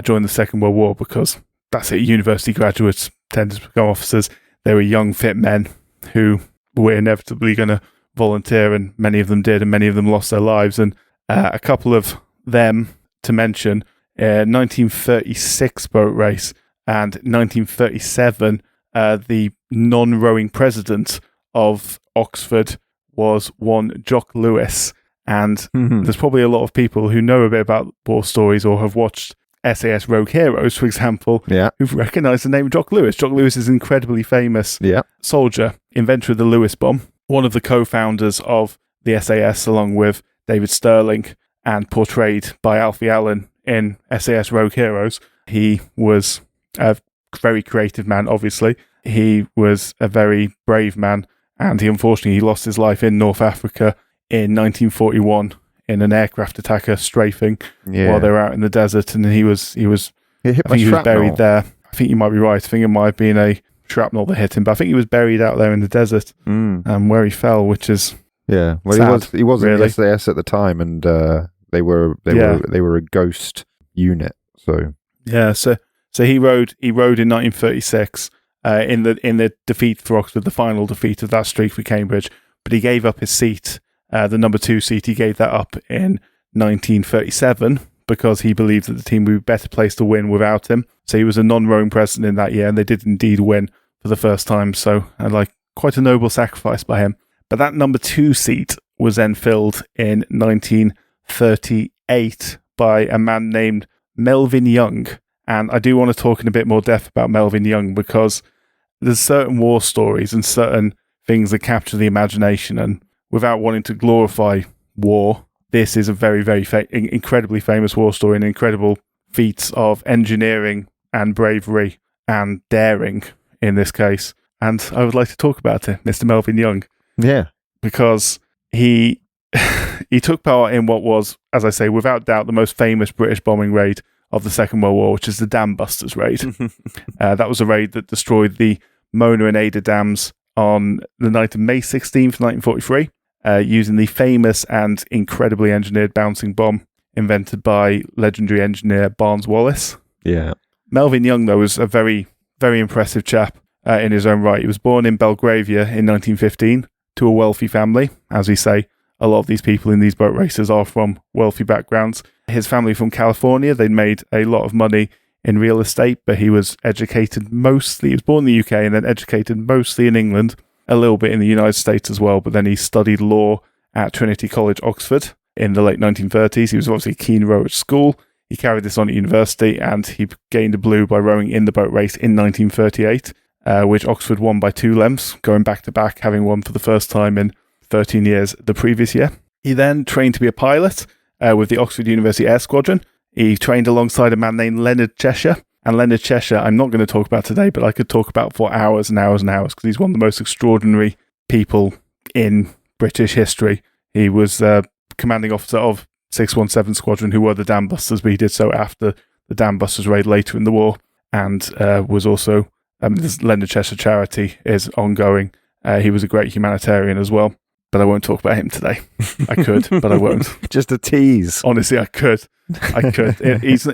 Speaker 2: during the Second World War, because that's it. University graduates tend to become officers. They were young, fit men who were inevitably going to volunteer, and many of them did, and many of them lost their lives. And a couple of them to mention, 1936 boat race and 1937, the non-rowing president of Oxford was one Jock Lewis. And there's probably a lot of people who know a bit about war stories or have watched SAS Rogue Heroes, for example, who've recognised the name Jock Lewis. Jock Lewis is an incredibly famous soldier, inventor of the Lewis bomb, one of the co-founders of the SAS, along with David Sterling, and portrayed by Alfie Allen in SAS Rogue Heroes. He was a very creative man, obviously. He was a very brave man, and he unfortunately lost his life in North Africa in 1941 in an aircraft attacker strafing while they were out in the desert, and he was buried there. I think you might be right. I think it might have been a shrapnel that hit him, but I think he was buried out there in the desert, where he fell, which is sad,
Speaker 1: he was
Speaker 2: really.
Speaker 1: in the SAS at the time, and they were a ghost unit. So he rode in 1936 in the defeat for Oxford, the final defeat of that streak for Cambridge, but he gave up his seat. The number 2 seat, he gave that up in 1937 because he believed that the team would be better placed to win without him. So he was a non-rowing president in that year, and they did indeed win for the first time. So quite a noble sacrifice by him. But that number 2 seat was then filled in 1938 by a man named Melvin Young. And I do want to talk in a bit more depth about Melvin Young, because there's certain war stories and certain things that capture the imagination, and without wanting to glorify war, this is a very, very incredibly famous war story and incredible feats of engineering and bravery and daring in this case. And I would like to talk about it, Mr. Melvin Young. Yeah.
Speaker 2: Because he took part in what was, as I say, without doubt, the most famous British bombing raid of the Second World War, which is the Dambusters raid. That was a raid that destroyed the Mona and Ada dams on the night of May 16th, 1943, using the famous and incredibly engineered bouncing bomb invented by legendary engineer Barnes Wallis.
Speaker 1: Yeah.
Speaker 2: Melvin Young, though, was a very, very impressive chap in his own right. He was born in Belgravia in 1915 to a wealthy family. As we say, a lot of these people in these boat races are from wealthy backgrounds. His family from California, they'd made a lot of money in real estate, but he was educated mostly, he was born in the UK and then educated mostly in England, a little bit in the United States as well, but then he studied law at Trinity College, Oxford in the late 1930s. He was obviously a keen rower at school. He carried this on at university, and he gained a blue by rowing in the boat race in 1938, which Oxford won by 2 lengths, going back to back, having won for the first time in 13 years the previous year. He then trained to be a pilot with the Oxford University Air Squadron. He trained alongside a man named Leonard Cheshire. And Leonard Cheshire, I'm not going to talk about today, but I could talk about for hours and hours and hours, because he's one of the most extraordinary people in British history. He was commanding officer of 617 Squadron, who were the Dambusters, but he did so after the Dambusters raid later in the war, and was also, this Leonard Cheshire charity is ongoing. He was a great humanitarian as well, but I won't talk about him today. I could, but I won't.
Speaker 1: Just a tease.
Speaker 2: Honestly, I could. He's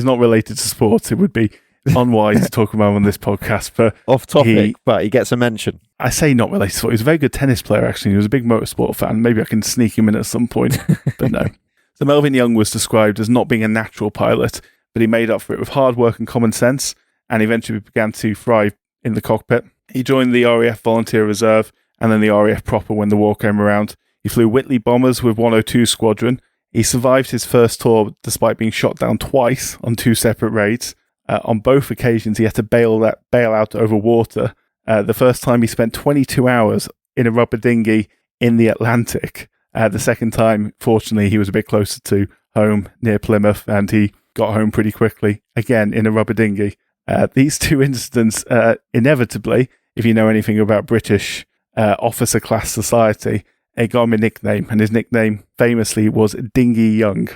Speaker 2: not related to sports. It would be unwise to talk about him on this podcast. But
Speaker 1: off topic, but he gets a mention.
Speaker 2: I say not related to sport. He's a very good tennis player, actually. He was a big motorsport fan. Maybe I can sneak him in at some point, but no. So Melvin Young was described as not being a natural pilot, but he made up for it with hard work and common sense, and eventually began to thrive in the cockpit. He joined the RAF Volunteer Reserve and then the RAF proper when the war came around. He flew Whitley bombers with 102 Squadron. He survived his first tour despite being shot down twice on 2 separate raids. On both occasions, he had to bail out over water. The first time, he spent 22 hours in a rubber dinghy in the Atlantic. The second time, fortunately, he was a bit closer to home near Plymouth, and he got home pretty quickly, again in a rubber dinghy. These 2 incidents, inevitably, if you know anything about British officer class society, it got him a nickname, and his nickname famously was Dingy Young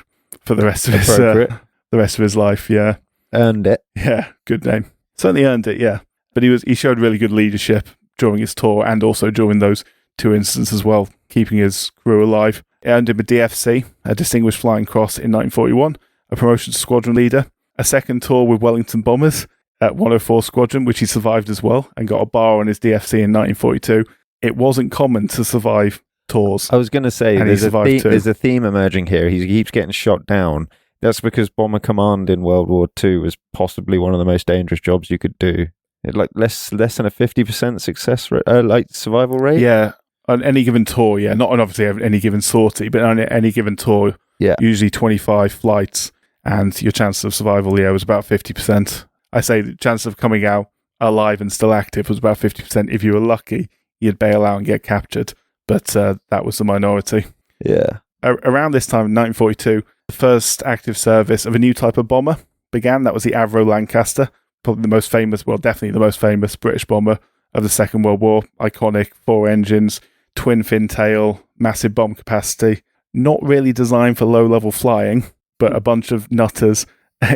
Speaker 2: for the rest of his life. Yeah,
Speaker 1: Earned it.
Speaker 2: Yeah, good name. Certainly earned it, yeah. But he showed really good leadership during his tour and also during those 2 incidents as well, keeping his crew alive. It earned him a DFC, a Distinguished Flying Cross in 1941, a promotion to squadron leader, a second tour with Wellington Bombers at 104 Squadron, which he survived as well, and got a bar on his DFC in 1942. It wasn't common to survive tours.
Speaker 1: I was going to say,
Speaker 2: And
Speaker 1: there's a theme emerging here. He keeps getting shot down. That's because Bomber Command in World War II was possibly one of the most dangerous jobs you could do. Like less than a 50% success rate, survival rate.
Speaker 2: Yeah, on any given tour, yeah. Not on obviously any given sortie, but on any given tour,
Speaker 1: Yeah.
Speaker 2: usually 25 flights, and your chance of survival, was about 50%. I say the chance of coming out alive and still active was about 50%. If you were lucky, you'd bail out and get captured, but that was the minority.
Speaker 1: Yeah.
Speaker 2: Around this time, in 1942, the first active service of a new type of bomber began. That was the Avro Lancaster, probably the most famous, well, definitely the most famous British bomber of the Second World War. Iconic, 4 engines, twin fin tail, massive bomb capacity. Not really designed for low-level flying, but a bunch of nutters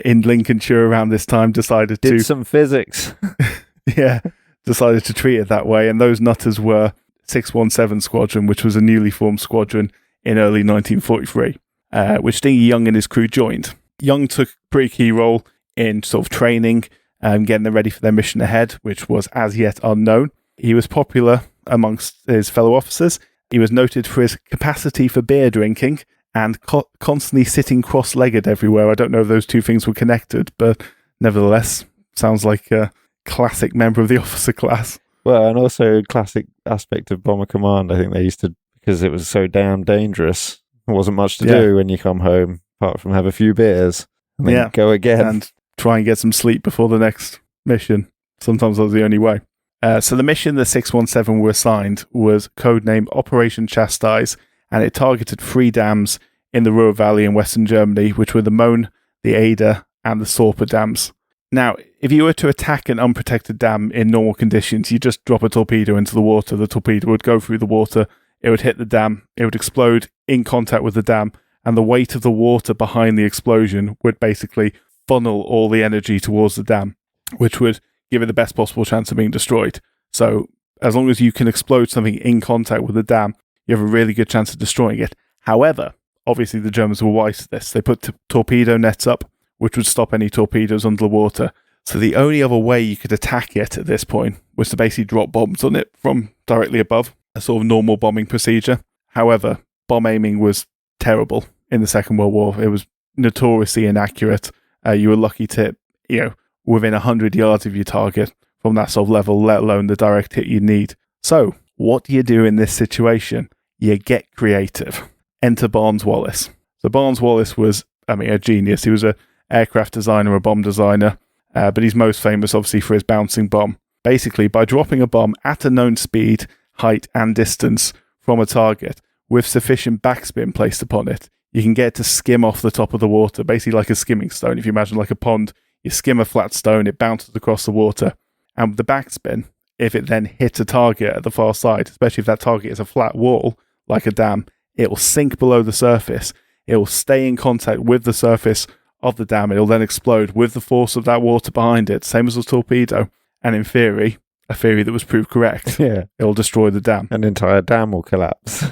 Speaker 2: in Lincolnshire around this time decided
Speaker 1: Did some physics.
Speaker 2: decided to treat it that way. And those nutters were 617 Squadron, which was a newly formed squadron in early 1943, which Stingy Young and his crew joined. Young took a pretty key role in sort of training and getting them ready for their mission ahead, which was as yet unknown. He was popular amongst his fellow officers. He was noted for his capacity for beer drinking and constantly sitting cross-legged everywhere. I don't know if those two things were connected, but nevertheless, sounds like a classic member of the officer class.
Speaker 1: Well, and also a classic aspect of Bomber Command. I think they used to, because it was so damn dangerous. There wasn't much to do when you come home, apart from have a few beers and then go again.
Speaker 2: And try and get some sleep before the next mission. Sometimes that was the only way. So the mission the 617 were assigned was codenamed Operation Chastise, and it targeted 3 dams in the Ruhr Valley in Western Germany, which were the Möhne, the Eder, and the Sorpe dams. Now, if you were to attack an unprotected dam in normal conditions, you just drop a torpedo into the water. The torpedo would go through the water, it would hit the dam, it would explode in contact with the dam, and the weight of the water behind the explosion would basically funnel all the energy towards the dam, which would give it the best possible chance of being destroyed. So as long as you can explode something in contact with the dam, you have a really good chance of destroying it. However, obviously the Germans were wise to this. They put torpedo nets up, which would stop any torpedoes under the water. So the only other way you could attack it at this point was to basically drop bombs on it from directly above, a sort of normal bombing procedure. However, bomb aiming was terrible in the Second World War. It was notoriously inaccurate. You were lucky to hit, within 100 yards of your target from that sort of level, let alone the direct hit you need. So, what do you do in this situation? You get creative. Enter Barnes Wallis. So Barnes Wallis was, a genius. He was an aircraft designer, a bomb designer, but he's most famous, obviously, for his bouncing bomb. Basically, by dropping a bomb at a known speed, height, and distance from a target with sufficient backspin placed upon it, you can get it to skim off the top of the water, basically like a skimming stone. If you imagine like a pond, you skim a flat stone, it bounces across the water, and with the backspin, if it then hits a target at the far side, especially if that target is a flat wall, like a dam, it will sink below the surface. It will stay in contact with the surface of the dam. It will then explode with the force of that water behind it, same as a torpedo. And in theory, a theory that was proved correct, it will destroy the dam.
Speaker 1: An entire dam will collapse.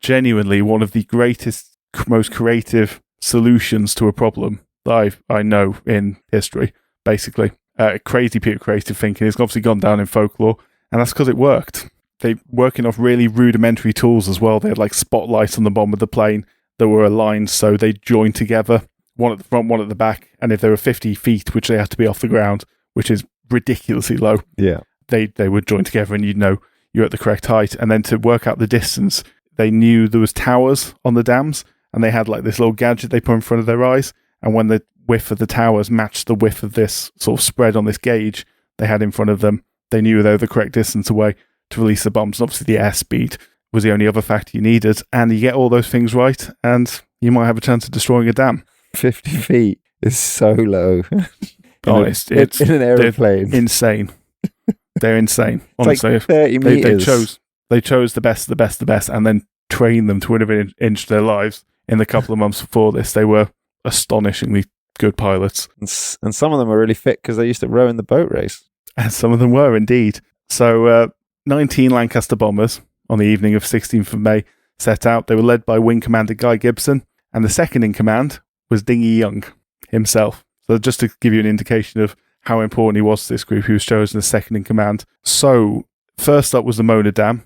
Speaker 2: Genuinely one of the greatest, most creative solutions to a problem that I know in history, basically. Crazy pure creative thinking. It's obviously gone down in folklore, and that's because it worked. They working off really rudimentary tools as well. They had like spotlights on the bottom of the plane that were aligned so they joined together, one at the front, one at the back, and if they were 50 feet, which they had to be off the ground, which is ridiculously low, they would join together and you'd know you're at the correct height. And then to work out the distance, they knew there was towers on the dams, and they had like this little gadget they put in front of their eyes, and when the width of the towers matched the width of this sort of spread on this gauge they had in front of them, they knew they were the correct distance away to release the bombs. And obviously the airspeed was the only other factor you needed, and you get all those things right and you might have a chance of destroying a dam.
Speaker 1: 50 feet is so low.
Speaker 2: It's
Speaker 1: in an aeroplane.
Speaker 2: Insane. They're insane.
Speaker 1: It's
Speaker 2: honestly,
Speaker 1: like 30 meters.
Speaker 2: They chose the best, and then trained them to within an inch of their lives. In the couple of months before this, they were astonishingly good pilots.
Speaker 1: And some of them were really fit because they used to row in the boat race.
Speaker 2: And some of them were indeed. So 19 Lancaster bombers on the evening of 16th of May set out. They were led by Wing Commander Guy Gibson, and the second in command was Dinghy Young himself. So just to give you an indication of how important he was to this group, he was chosen as second in command. So first up was the Mona Dam.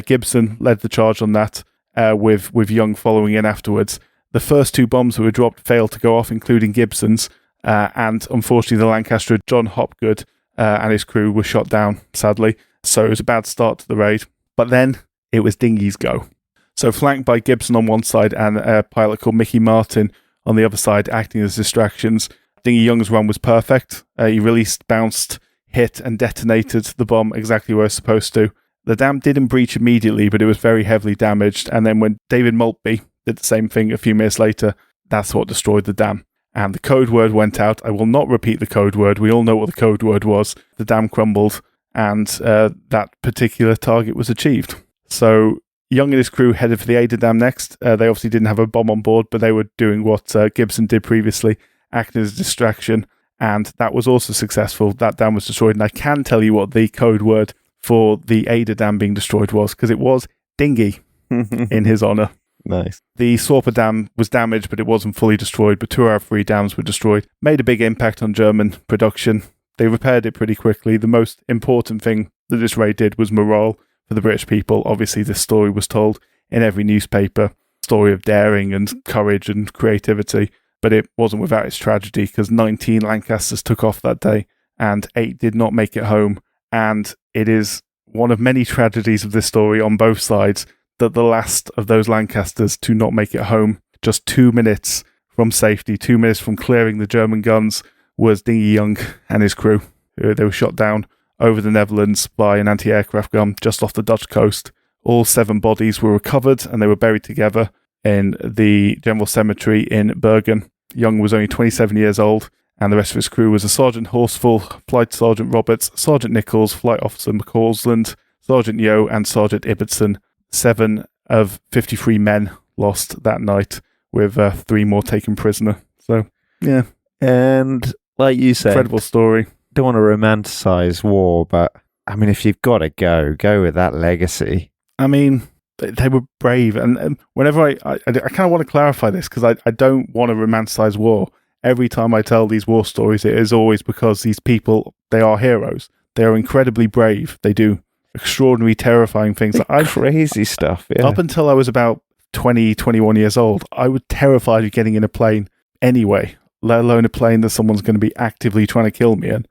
Speaker 2: Gibson led the charge on that, with Young following in afterwards. The first two bombs that were dropped failed to go off, including Gibson's, and unfortunately the Lancaster John Hopgood and his crew were shot down, sadly. So it was a bad start to the raid. But then it was Dinghy's go. So flanked by Gibson on one side and a pilot called Mickey Martin on the other side acting as distractions, Dinghy Young's run was perfect. He released, bounced, hit and detonated the bomb exactly where it was supposed to. The dam didn't breach immediately, but it was very heavily damaged. And then when David Maltby did the same thing a few minutes later, that's what destroyed the dam. And the code word went out. I will not repeat the code word. We all know what the code word was. The dam crumbled, and that particular target was achieved. So Young and his crew headed for the Ada Dam next. They obviously didn't have a bomb on board, but they were doing what Gibson did previously, acting as a distraction, and that was also successful. That dam was destroyed, and I can tell you what the code word for the Ada Dam being destroyed was, because it was Dinghy in his honour.
Speaker 1: Nice.
Speaker 2: The Swapper Dam was damaged, but it wasn't fully destroyed, but 2 out of 3 dams were destroyed. Made a big impact on German production. They repaired it pretty quickly. The most important thing that this raid did was morale for the British people. Obviously, this story was told in every newspaper, story of daring and courage and creativity, but it wasn't without its tragedy, because 19 Lancasters took off that day and 8 did not make it home. And it is one of many tragedies of this story on both sides that the last of those Lancasters to not make it home, just 2 minutes from safety, 2 minutes from clearing the German guns, was Dinghy Young and his crew. They were shot down over the Netherlands by an anti-aircraft gun just off the Dutch coast. All 7 bodies were recovered and they were buried together in the General Cemetery in Bergen. Young was only 27 years old, and the rest of his crew was a Sergeant Horsfall, Flight Sergeant Roberts, Sergeant Nichols, Flight Officer McCausland, Sergeant Yo, and Sergeant Ibbotson. 7 of 53 men lost that night, with 3 more taken prisoner. So, yeah.
Speaker 1: And like you said,
Speaker 2: incredible story.
Speaker 1: Don't want to romanticize war, but I mean, if you've got to go with that legacy.
Speaker 2: I mean, they were brave, and whenever I kind of want to clarify this, because I don't want to romanticize war. Every time I tell these war stories, it is always because these people, they are heroes. They are incredibly brave. They do extraordinary, terrifying things.
Speaker 1: Crazy stuff, yeah.
Speaker 2: Up until I was about 20, 21 years old, I was terrified of getting in a plane anyway, let alone a plane that someone's going to be actively trying to kill me in.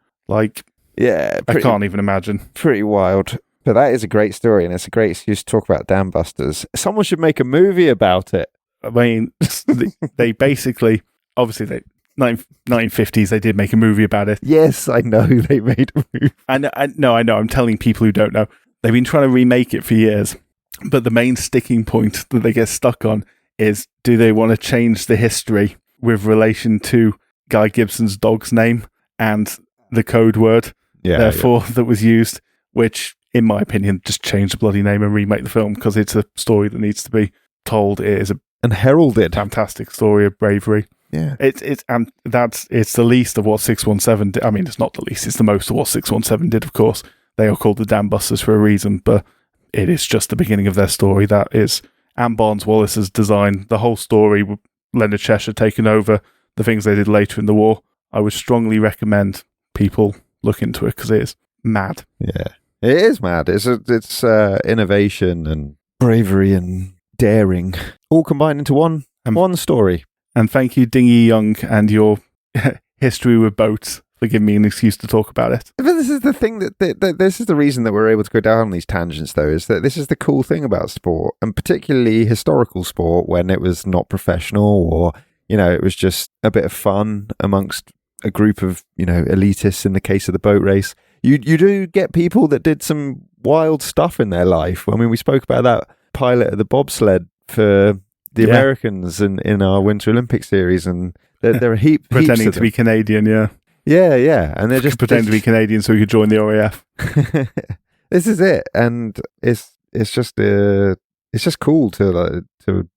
Speaker 1: Yeah,
Speaker 2: I can't even imagine.
Speaker 1: Pretty wild. But that is a great story, and it's a great excuse to talk about Dambusters. Someone should make a movie about it.
Speaker 2: I mean, they basically, obviously, they 1950s, they did make a movie about it.
Speaker 1: Yes, I know they made a movie.
Speaker 2: I know. I'm telling people who don't know. They've been trying to remake it for years, but the main sticking point that they get stuck on is, do they want to change the history with relation to Guy Gibson's dog's name and the code word that was used, which, in my opinion, just change the bloody name and remake the film, because it's a story that needs to be told. It is
Speaker 1: and heralded.
Speaker 2: Fantastic story of bravery.
Speaker 1: Yeah,
Speaker 2: it's the least of what 617 did. I mean, it's not the least; it's the most of what 617 did. Of course, they are called the Dambusters for a reason, but it is just the beginning of their story. That is Anne Barnes Wallace's design. The whole story, with Leonard Cheshire taking over the things they did later in the war. I would strongly recommend people look into it, because it is mad.
Speaker 1: Yeah, it is mad. It's innovation and bravery and daring all combined into one story.
Speaker 2: And thank you, Dinghy Young, and your history with boats for giving me an excuse to talk about it.
Speaker 1: But this is the thing that this is the reason that we're able to go down these tangents, though, is that this is the cool thing about sport, and particularly historical sport, when it was not professional, or it was just a bit of fun amongst a group of elitists. In the case of the boat race, you do get people that did some wild stuff in their life. I mean, we spoke about that pilot of the bobsled for the Americans in our Winter Olympic series, and there are
Speaker 2: pretending to be Canadian,
Speaker 1: yeah, and they're just
Speaker 2: pretending to be Canadian so we could join the RAF.
Speaker 1: This is it, and it's just cool to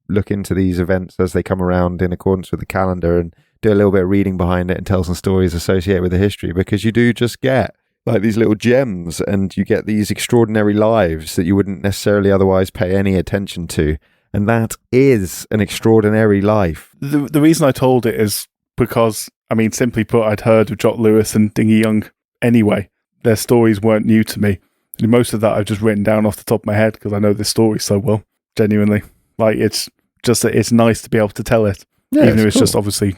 Speaker 1: look into these events as they come around in accordance with the calendar, and do a little bit of reading behind it and tell some stories associated with the history, because you do just get like these little gems, and you get these extraordinary lives that you wouldn't necessarily otherwise pay any attention to. And that is an extraordinary life.
Speaker 2: The reason I told it is because, I mean, simply put, I'd heard of Jock Lewis and Dinghy Young anyway. Their stories weren't new to me. And most of that I've just written down off the top of my head because I know this story so well, genuinely. Like, it's just, it's nice to be able to tell it.
Speaker 1: Yeah,
Speaker 2: even if it's
Speaker 1: cool.
Speaker 2: just, obviously,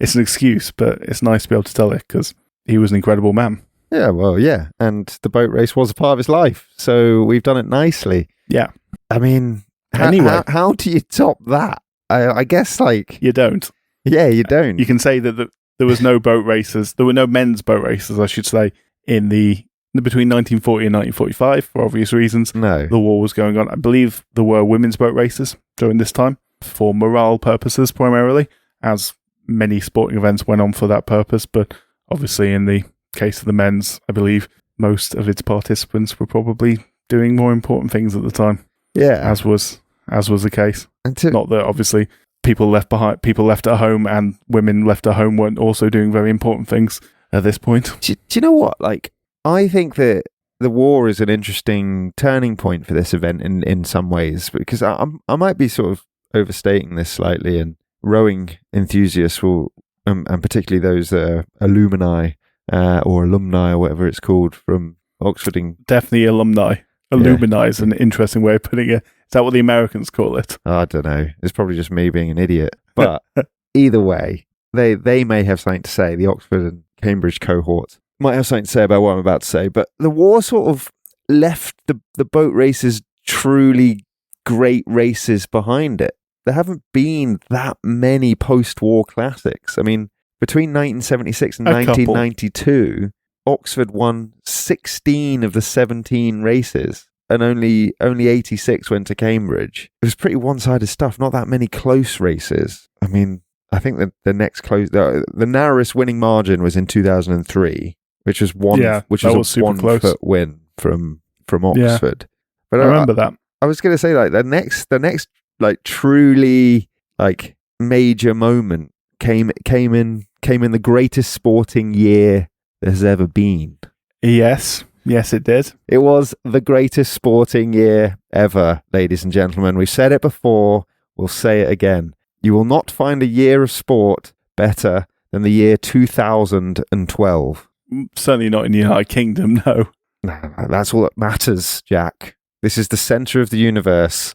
Speaker 2: it's an excuse, but it's nice to be able to tell it because he was an incredible man.
Speaker 1: Yeah, well, yeah. And the boat race was a part of his life. So we've done it nicely.
Speaker 2: Yeah.
Speaker 1: I mean,
Speaker 2: Anyway.
Speaker 1: how do you top that? I guess, like...
Speaker 2: You don't.
Speaker 1: Yeah, you don't.
Speaker 2: You can say that there was no boat races. There were no men's boat races, I should say, in between 1940 and 1945, for obvious reasons.
Speaker 1: No.
Speaker 2: The war was going on. I believe there were women's boat races during this time for morale purposes primarily, as many sporting events went on for that purpose. But obviously, in the case of the men's, I believe most of its participants were probably doing more important things at the time.
Speaker 1: Yeah.
Speaker 2: As was the case.
Speaker 1: And
Speaker 2: Not that obviously people left at home and women left at home weren't also doing very important things at this point.
Speaker 1: Do you know what? Like, I think that the war is an interesting turning point for this event in some ways, because I might be sort of overstating this slightly, and rowing enthusiasts will, and particularly those that are alumni or whatever it's called from Oxford.
Speaker 2: Definitely alumni. Alumni is an interesting way of putting it. Is that what the Americans call it?
Speaker 1: I don't know. It's probably just me being an idiot. But either way, they may have something to say. The Oxford and Cambridge cohort might have something to say about what I'm about to say. But the war sort of left the boat races truly great races behind it. There haven't been that many post-war classics. I mean, between 1976 and 1992, Oxford won 16 of the 17 races, and only 86 went to Cambridge. It was pretty one-sided stuff, not that many close races. I mean, I think the next the narrowest winning margin was in 2003, which was a 1 foot win from Oxford.
Speaker 2: Yeah,
Speaker 1: but
Speaker 2: I remember that.
Speaker 1: I was going to say, like, the next like truly like major moment came in the greatest sporting year there's ever been.
Speaker 2: Yes, it did.
Speaker 1: It was the greatest sporting year ever, ladies and gentlemen. We've said it before, we'll say it again. You will not find a year of sport better than the year 2012.
Speaker 2: Certainly not in the United Kingdom, no.
Speaker 1: That's all that matters, Jack. This is the centre of the universe.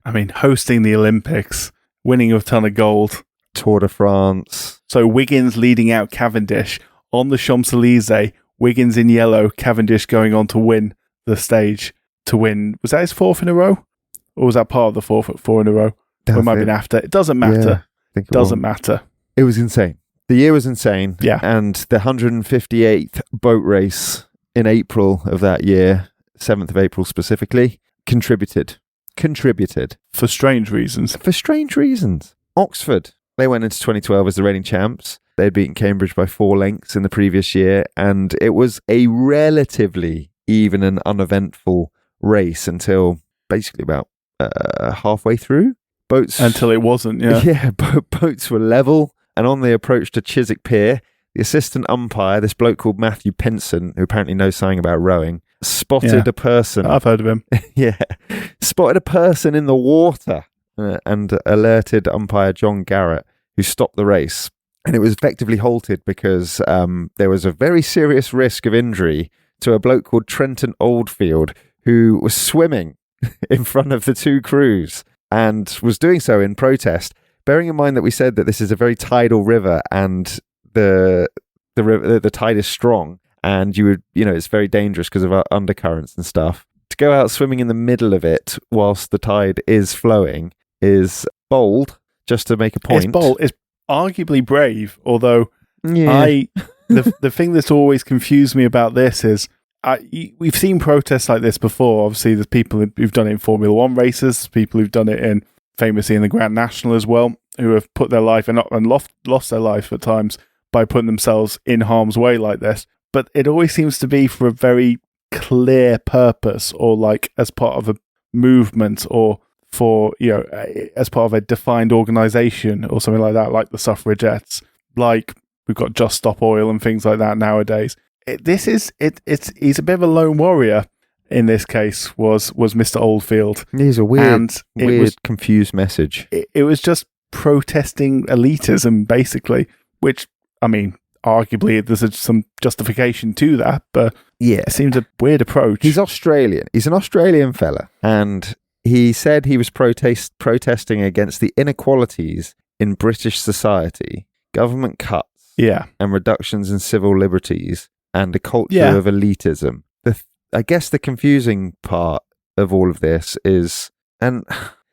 Speaker 2: I mean, hosting the Olympics, winning a ton of gold.
Speaker 1: Tour de France.
Speaker 2: So Wiggins leading out Cavendish on the Champs-Elysees. Wiggins in yellow, Cavendish going on to win the stage. To win, was that his fourth in a row? Or was that part of the four in a row? Or it might have been after. It doesn't matter.
Speaker 1: Yeah,
Speaker 2: doesn't matter.
Speaker 1: It was insane. The year was insane.
Speaker 2: Yeah.
Speaker 1: And the 158th boat race in April of that year, 7th of April specifically, contributed.
Speaker 2: For strange reasons.
Speaker 1: Oxford, they went into 2012 as the reigning champs. They'd beaten Cambridge by 4 lengths in the previous year, and it was a relatively even and uneventful race until basically about halfway through.
Speaker 2: Until it wasn't, yeah.
Speaker 1: Yeah, boats were level, and on the approach to Chiswick Pier, the assistant umpire, this bloke called Matthew Penson, who apparently knows something about rowing, spotted a person.
Speaker 2: I've heard of him.
Speaker 1: Yeah, spotted a person in the water and alerted umpire John Garrett, who stopped the race. And it was effectively halted because there was a very serious risk of injury to a bloke called Trenton Oldfield, who was swimming in front of the two crews and was doing so in protest. Bearing in mind that we said that this is a very tidal river and the tide is strong, and it's very dangerous because of undercurrents and stuff. To go out swimming in the middle of it whilst the tide is flowing is bold, just to make a point.
Speaker 2: It's bold. It's arguably brave, although
Speaker 1: yeah.
Speaker 2: The thing that's always confused me about this is we've seen protests like this before. Obviously, there's people who've done it in Formula One races, people who've done it famously in the Grand National as well, who have put their life and lost their life at times by putting themselves in harm's way like this. But it always seems to be for a very clear purpose, or like as part of a movement, or for, as part of a defined organisation or something like that, like the suffragettes, like we've got Just Stop Oil and things like that nowadays. He's a bit of a lone warrior in this case, was Mr. Oldfield.
Speaker 1: He's a weird, confused message.
Speaker 2: It was just protesting elitism, basically, which, I mean, arguably there's some justification to that, but it seems a weird approach.
Speaker 1: He's Australian. He's an Australian fella, and he said he was protesting against the inequalities in British society, government cuts, and reductions in civil liberties, and a culture of elitism. I guess the confusing part of all of this is, and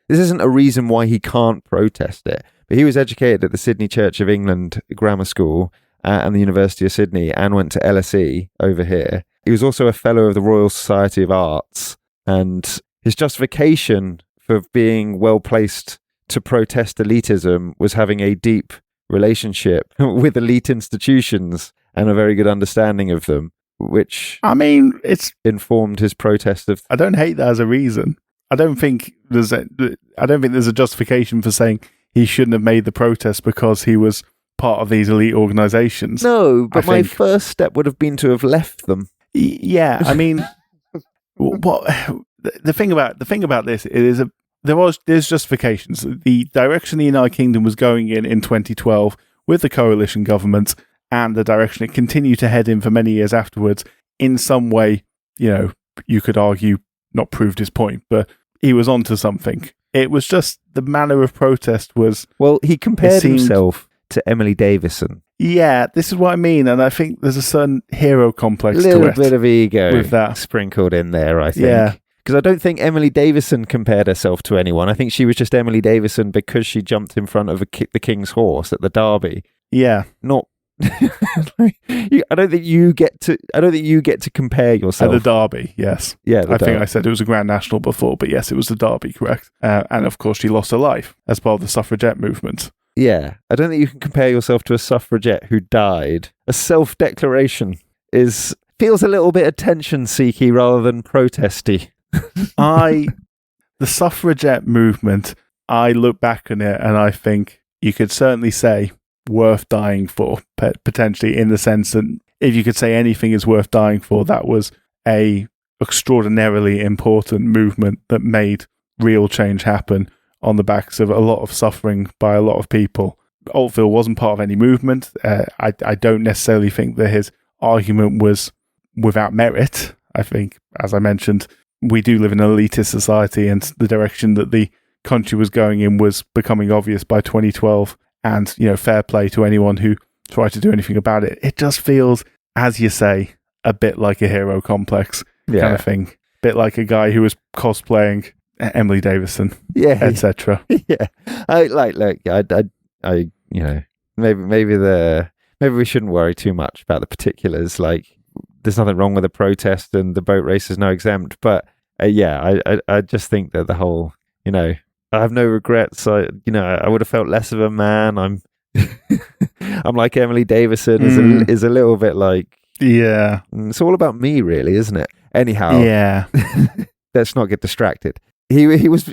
Speaker 1: this isn't a reason why he can't protest it, but he was educated at the Sydney Church of England Grammar School and the University of Sydney, and went to LSE over here. He was also a fellow of the Royal Society of Arts, and his justification for being well placed to protest elitism was having a deep relationship with elite institutions and a very good understanding of them, which,
Speaker 2: I mean, it's
Speaker 1: informed his protest of.
Speaker 2: I don't hate that as a reason. I don't think there's a justification for saying he shouldn't have made the protest because he was part of these elite organisations.
Speaker 1: No, but my first step would have been to have left them.
Speaker 2: Yeah, I mean, what the thing about this is there's justifications. The direction the United Kingdom was going in 2012 with the coalition government, and the direction it continued to head in for many years afterwards, in some way, you could argue not proved his point, but he was onto something. It was just the manner of protest was...
Speaker 1: Well, he compared himself to Emily Davison.
Speaker 2: Yeah, this is what I mean, and I think there's a certain hero complex to it.
Speaker 1: A little bit of ego
Speaker 2: with that
Speaker 1: sprinkled in there, I think.
Speaker 2: Yeah.
Speaker 1: Because I don't think Emily Davison compared herself to anyone. I think she was just Emily Davison because she jumped in front of the King's horse at the Derby.
Speaker 2: Yeah.
Speaker 1: Not... I don't think you get to compare yourself
Speaker 2: at the Derby. Yes, I think I said it was a Grand National before, but yes, it was the Derby, correct? And of course, she lost her life as part of the suffragette movement.
Speaker 1: Yeah, I don't think you can compare yourself to a suffragette who died. A self-declaration feels a little bit attention-seeky rather than protesty.
Speaker 2: The suffragette movement, I look back on it and I think you could certainly say worth dying for, potentially, in the sense that if you could say anything is worth dying for, that was a extraordinarily important movement that made real change happen on the backs of a lot of suffering by a lot of people. Oldfield wasn't part of any movement. I don't necessarily think that his argument was without merit. I think, as I mentioned, we do live in an elitist society, and the direction that the country was going in was becoming obvious by 2012. And, fair play to anyone who tried to do anything about it. It just feels, as you say, a bit like a hero complex kind of thing. A bit like a guy who was cosplaying Emily Davison, etc.
Speaker 1: Yeah, maybe we shouldn't worry too much about the particulars. Like, there's nothing wrong with a protest, and the boat race is no exempt. But I just think that the whole, I have no regrets. I would have felt less of a man. I'm like Emily Davison is a little bit like, it's all about me, really, isn't it? Anyhow, let's not get distracted. He was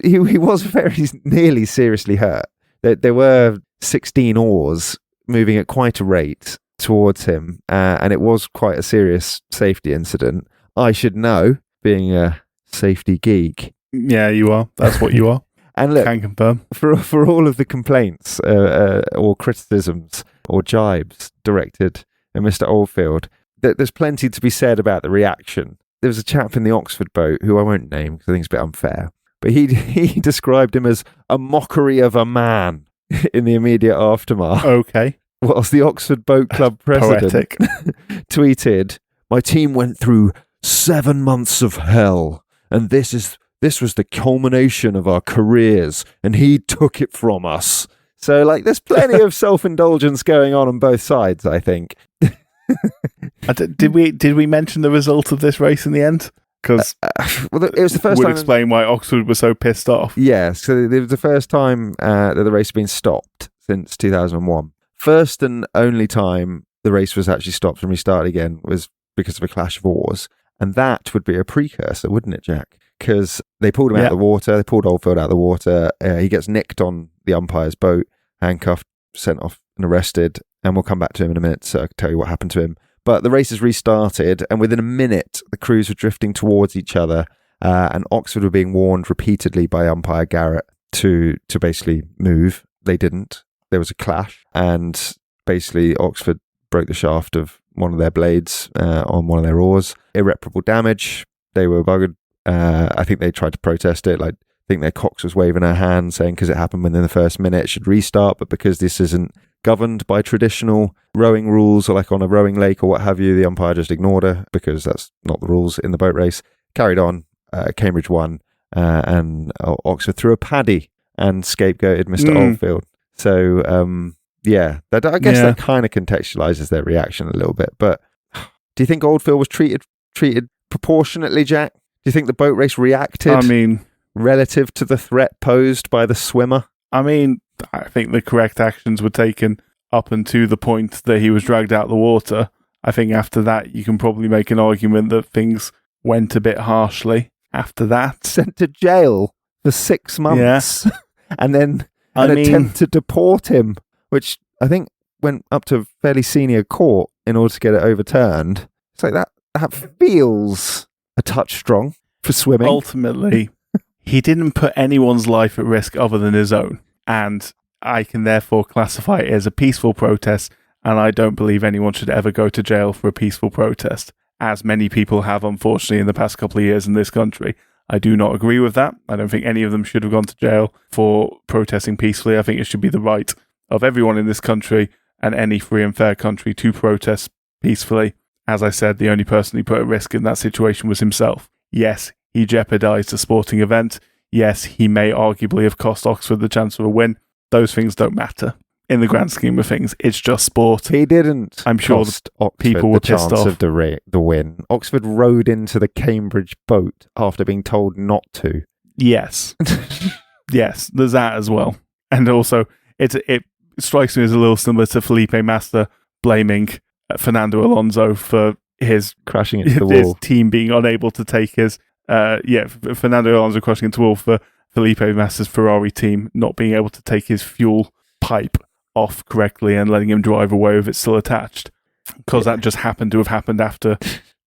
Speaker 1: very nearly seriously hurt. There were 16 oars moving at quite a rate towards him, and it was quite a serious safety incident. I should know, being a safety geek.
Speaker 2: Yeah, you are. That's what you are.
Speaker 1: And look,
Speaker 2: can confirm.
Speaker 1: For all of the complaints or criticisms or jibes directed at Mr. Oldfield, there's plenty to be said about the reaction. There was a chap in the Oxford boat, who I won't name because I think it's a bit unfair, but he described him as a mockery of a man in the immediate aftermath.
Speaker 2: Okay.
Speaker 1: Whilst the Oxford Boat Club president tweeted, "My team went through 7 months of hell, and this was the culmination of our careers, and he took it from us." So, there's plenty of self-indulgence going on both sides, I think.
Speaker 2: Did we mention the result of this race in the end? Because
Speaker 1: it was the first time.
Speaker 2: Would explain why Oxford was so pissed off.
Speaker 1: Yeah, so it was the first time that the race had been stopped since 2001. First and only time the race was actually stopped and restarted again was because of a clash of oars. And that would be a precursor, wouldn't it, Jack? because they pulled him out of the water. They pulled Oldfield out of the water. He gets nicked on the umpire's boat, handcuffed, sent off and arrested. And we'll come back to him in a minute so I can tell you what happened to him. But the race has restarted, and within a minute, the crews were drifting towards each other, and Oxford were being warned repeatedly by umpire Garrett to basically move. They didn't. There was a clash, and basically Oxford broke the shaft of one of their blades on one of their oars. Irreparable damage. They were buggered. I think they tried to protest it. Like, I think their cox was waving her hand, saying because it happened within the first minute, it should restart. But because this isn't governed by traditional rowing rules, or like on a rowing lake or what have you, the umpire just ignored her because that's not the rules in the boat race. Carried on. Cambridge won, and Oxford threw a paddy and scapegoated Mr. Oldfield. So, I guess that kind of contextualizes their reaction a little bit. But do you think Oldfield was treated proportionately, Jack? Do you think the boat race reacted relative to the threat posed by the swimmer? I
Speaker 2: think the correct actions were taken up until the point that he was dragged out of the water. I think after that, you can probably make an argument that things went a bit harshly. After that,
Speaker 1: sent to jail for 6 months, and then attempt to deport him, which I think went up to a fairly senior court in order to get it overturned. It's like that feels a touch strong for swimming.
Speaker 2: Ultimately, he didn't put anyone's life at risk other than his own, and I can therefore classify it as a peaceful protest, and I don't believe anyone should ever go to jail for a peaceful protest, as many people have, unfortunately, in the past couple of years in this country. I do not agree with that. I don't think any of them should have gone to jail for protesting peacefully. I think it should be the right of everyone in this country and any free and fair country to protest peacefully. As I said, the only person he put at risk in that situation was himself. Yes, he jeopardised a sporting event. Yes, he may arguably have cost Oxford the chance of a win. Those things don't matter. In the grand scheme of things, it's just sport.
Speaker 1: He didn't.
Speaker 2: I'm sure people were pissed off.
Speaker 1: Of the win. Oxford rowed into the Cambridge boat after being told not to.
Speaker 2: Yes. Yes, there's that as well. And also, it strikes me as a little similar to Felipe Massa blaming Fernando Alonso for his
Speaker 1: crashing into the wall.
Speaker 2: His team being unable to take his... Fernando Alonso crashing into the wall for Felipe Massa's Ferrari team not being able to take his fuel pipe off correctly and letting him drive away with it still attached, because that just happened to have happened after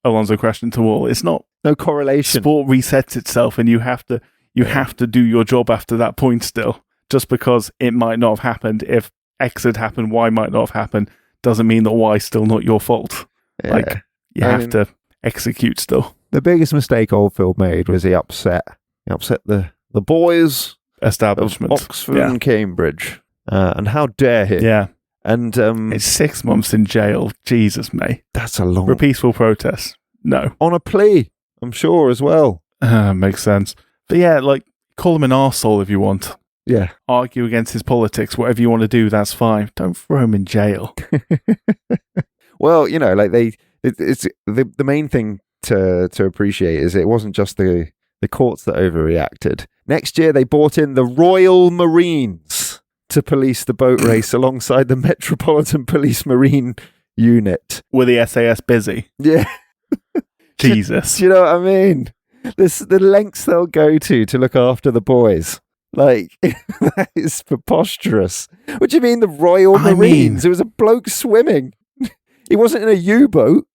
Speaker 2: Alonso crashed into the wall. It's not
Speaker 1: no correlation.
Speaker 2: Sport resets itself, and you have to do your job after that point still. Just because it might not have happened, if X had happened, Y might not have happened, doesn't mean that Y is still not your fault. Like, you have to execute still.
Speaker 1: The biggest mistake Oldfield made was he upset the boys
Speaker 2: establishment
Speaker 1: of Oxford and Cambridge. And how dare he?
Speaker 2: Yeah.
Speaker 1: And
Speaker 2: it's 6 months in jail. Jesus, mate.
Speaker 1: That's a long...
Speaker 2: For a peaceful protest. No.
Speaker 1: On a plea, I'm sure, as well.
Speaker 2: Makes sense. But yeah, like, call him an arsehole if you want.
Speaker 1: Yeah.
Speaker 2: Argue against his politics, whatever you want to do, that's fine. Don't throw him in jail.
Speaker 1: Well, like it's the main thing to appreciate is it wasn't just the courts that overreacted. Next year, they brought in the Royal Marines to police the boat race alongside the Metropolitan Police Marine Unit.
Speaker 2: Were the SAS busy?
Speaker 1: Yeah.
Speaker 2: Jesus.
Speaker 1: Do you know what I mean? The lengths they'll go to look after the boys. Like, that is preposterous. What do you mean the Royal Marines? It was a bloke swimming. He wasn't in a U-boat.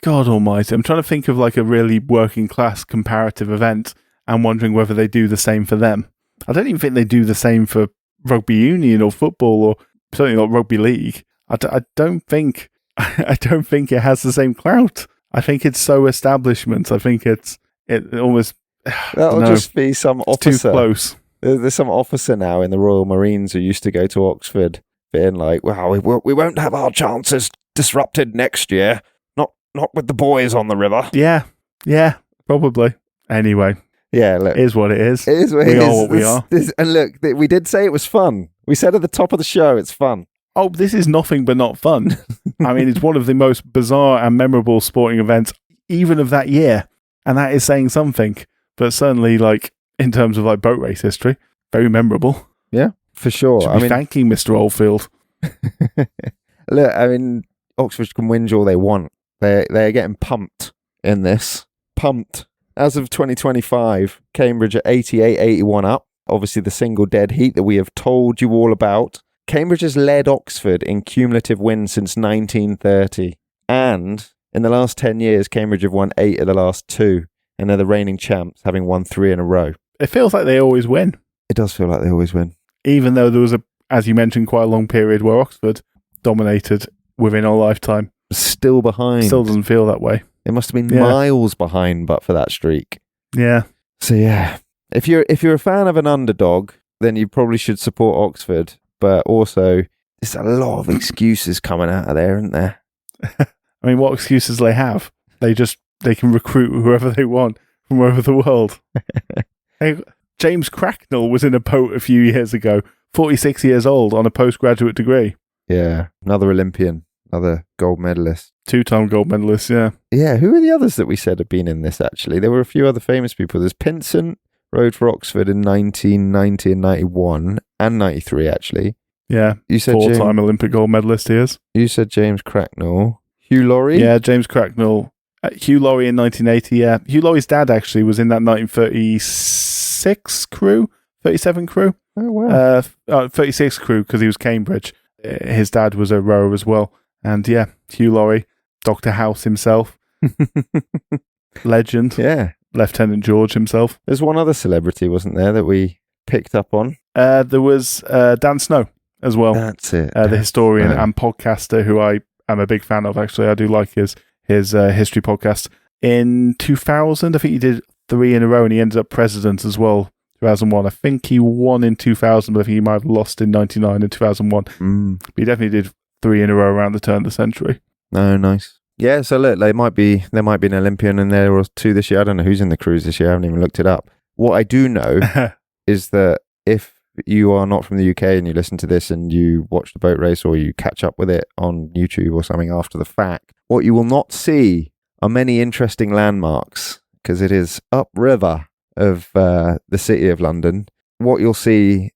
Speaker 2: God almighty. I'm trying to think of like a really working class comparative event and wondering whether they do the same for them. I don't even think they do the same for rugby union or football, or certainly not rugby league. I don't think it has the same clout. I think it's so establishment. I think it almost...
Speaker 1: That'll just be some officer.
Speaker 2: Too close.
Speaker 1: There's some officer now in the Royal Marines who used to go to Oxford being like, well, we won't have our chances disrupted next year. Not with the boys on the river.
Speaker 2: Yeah, probably. Anyway.
Speaker 1: Yeah, look.
Speaker 2: It is what it is.
Speaker 1: It is what it is.
Speaker 2: We are what we are.
Speaker 1: And look, we did say it was fun. We said at the top of the show, it's fun.
Speaker 2: Oh, this is nothing but not fun. I mean, it's one of the most bizarre and memorable sporting events, even of that year. And that is saying something. But certainly, like, in terms of like boat race history, very memorable.
Speaker 1: Yeah, for sure.
Speaker 2: Should be thanking Mr. Oldfield.
Speaker 1: Look, I mean, Oxford can whinge all they want. They're getting pumped in this. Pumped. As of 2025, Cambridge are 88-81 up. Obviously, the single dead heat that we have told you all about. Cambridge has led Oxford in cumulative wins since 1930. And in the last 10 years, Cambridge have won 8 of the last 2. And they're the reigning champs, having won 3 in a row.
Speaker 2: It feels like they always win.
Speaker 1: It does feel like they always win.
Speaker 2: Even though there was, as you mentioned, quite a long period where Oxford dominated within our lifetime.
Speaker 1: Still behind.
Speaker 2: Still doesn't feel that way.
Speaker 1: It must have been miles behind but for that streak.
Speaker 2: Yeah.
Speaker 1: So yeah, if you're a fan of an underdog, then you probably should support Oxford. But also, there's a lot of excuses coming out of there, isn't there?
Speaker 2: I mean, what excuses do they have? They can recruit whoever they want from all over the world. Hey, James Cracknell was in a boat a few years ago, 46 years old, on a postgraduate degree.
Speaker 1: Yeah, another Olympian, another gold medalist.
Speaker 2: 2-time gold medalist, yeah.
Speaker 1: Yeah, who are the others that we said have been in this, actually? There were a few other famous people. There's Pinsent, rode for Oxford in 1990 and 91, and 93, actually.
Speaker 2: Yeah,
Speaker 1: you said
Speaker 2: 4-time Olympic gold medalist he is.
Speaker 1: You said James Cracknell. Hugh Laurie?
Speaker 2: Yeah, James Cracknell. Hugh Laurie in 1980, yeah. Hugh Laurie's dad actually was in that 1936 crew, 37 crew.
Speaker 1: Oh, wow.
Speaker 2: 36 crew, because he was Cambridge. His dad was a rower as well. And yeah, Hugh Laurie, Dr. House himself. Legend.
Speaker 1: Yeah.
Speaker 2: Lieutenant George himself.
Speaker 1: There's one other celebrity, wasn't there, that we picked up on?
Speaker 2: There was Dan Snow as well.
Speaker 1: That's it.
Speaker 2: The historian and podcaster who I am a big fan of, actually. I do like his history podcast. In 2000, I think he did 3 in a row, and he ended up president as well, 2001. I think he won in 2000, but I think he might have lost in 99 and 2001. But he definitely did 3 in a row around the turn of the century.
Speaker 1: Oh, nice. Yeah, so look, there might be an Olympian in there or 2 this year. I don't know who's in the cruise this year. I haven't even looked it up. What I do know is that if you are not from the UK and you listen to this and you watch the boat race or you catch up with it on YouTube or something after the fact, what you will not see are many interesting landmarks, because it is upriver of the city of London. What you'll see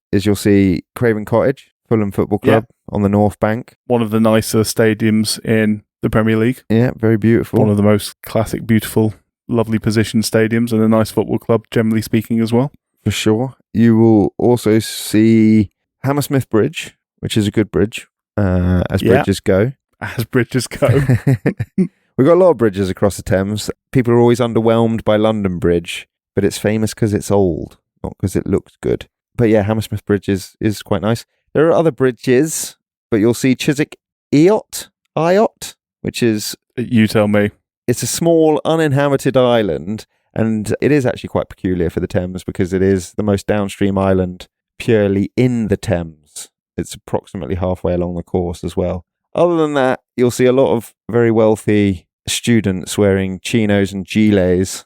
Speaker 1: Craven Cottage, Fulham Football Club on the North Bank.
Speaker 2: One of the nicer stadiums in the Premier League.
Speaker 1: Yeah, very beautiful.
Speaker 2: One of the most classic, beautiful, lovely positioned stadiums, and a nice football club, generally speaking, as well.
Speaker 1: For sure. You will also see Hammersmith Bridge, which is a good bridge, as bridges go.
Speaker 2: As bridges go.
Speaker 1: We've got a lot of bridges across the Thames. People are always underwhelmed by London Bridge, but it's famous because it's old, not because it looks good. But yeah, Hammersmith Bridge is quite nice. There are other bridges, but you'll see Chiswick Eyot, which is...
Speaker 2: You tell me.
Speaker 1: It's a small, uninhabited island, and it is actually quite peculiar for the Thames because it is the most downstream island purely in the Thames. It's approximately halfway along the course as well. Other than that, you'll see a lot of very wealthy students wearing chinos and gilets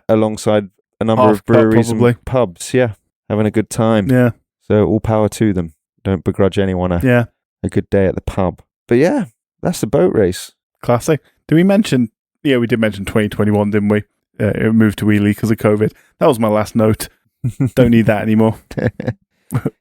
Speaker 1: alongside a number of breweries and pubs. Yeah, having a good time.
Speaker 2: Yeah.
Speaker 1: So all power to them. Don't begrudge anyone a good day at the pub. But yeah, that's the boat race.
Speaker 2: Classic. Did we mention... Yeah, we did mention 2021, didn't we? It moved to Wheelie because of COVID. That was my last note. Don't need that anymore.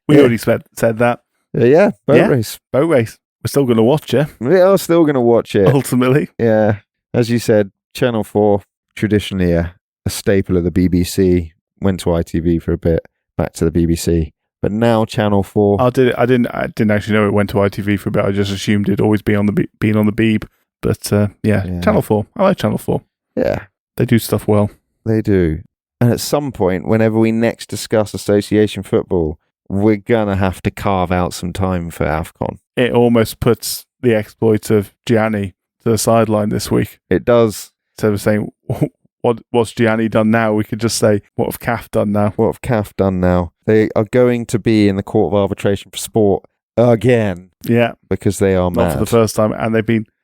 Speaker 2: We already said that.
Speaker 1: Yeah, boat race.
Speaker 2: Boat race. We're still going to watch it.
Speaker 1: We are still going to watch it.
Speaker 2: Ultimately.
Speaker 1: Yeah. As you said, Channel 4, traditionally a staple of the BBC, went to ITV for a bit, back to the BBC. But now Channel 4...
Speaker 2: I didn't actually know it went to ITV for a bit. I just assumed it'd always be on the been on the Beeb. But Channel 4. I like Channel 4.
Speaker 1: Yeah.
Speaker 2: They do stuff well.
Speaker 1: They do. And at some point, whenever we next discuss association football, we're going to have to carve out some time for AFCON.
Speaker 2: It almost puts the exploits of Gianni to the sideline this week.
Speaker 1: It does.
Speaker 2: Instead of saying, what's Gianni done now? We could just say, what have CAF done now?
Speaker 1: What have CAF done now? They are going to be in the Court of Arbitration for Sport again.
Speaker 2: Yeah.
Speaker 1: Because they are mad.
Speaker 2: Not for the first time. And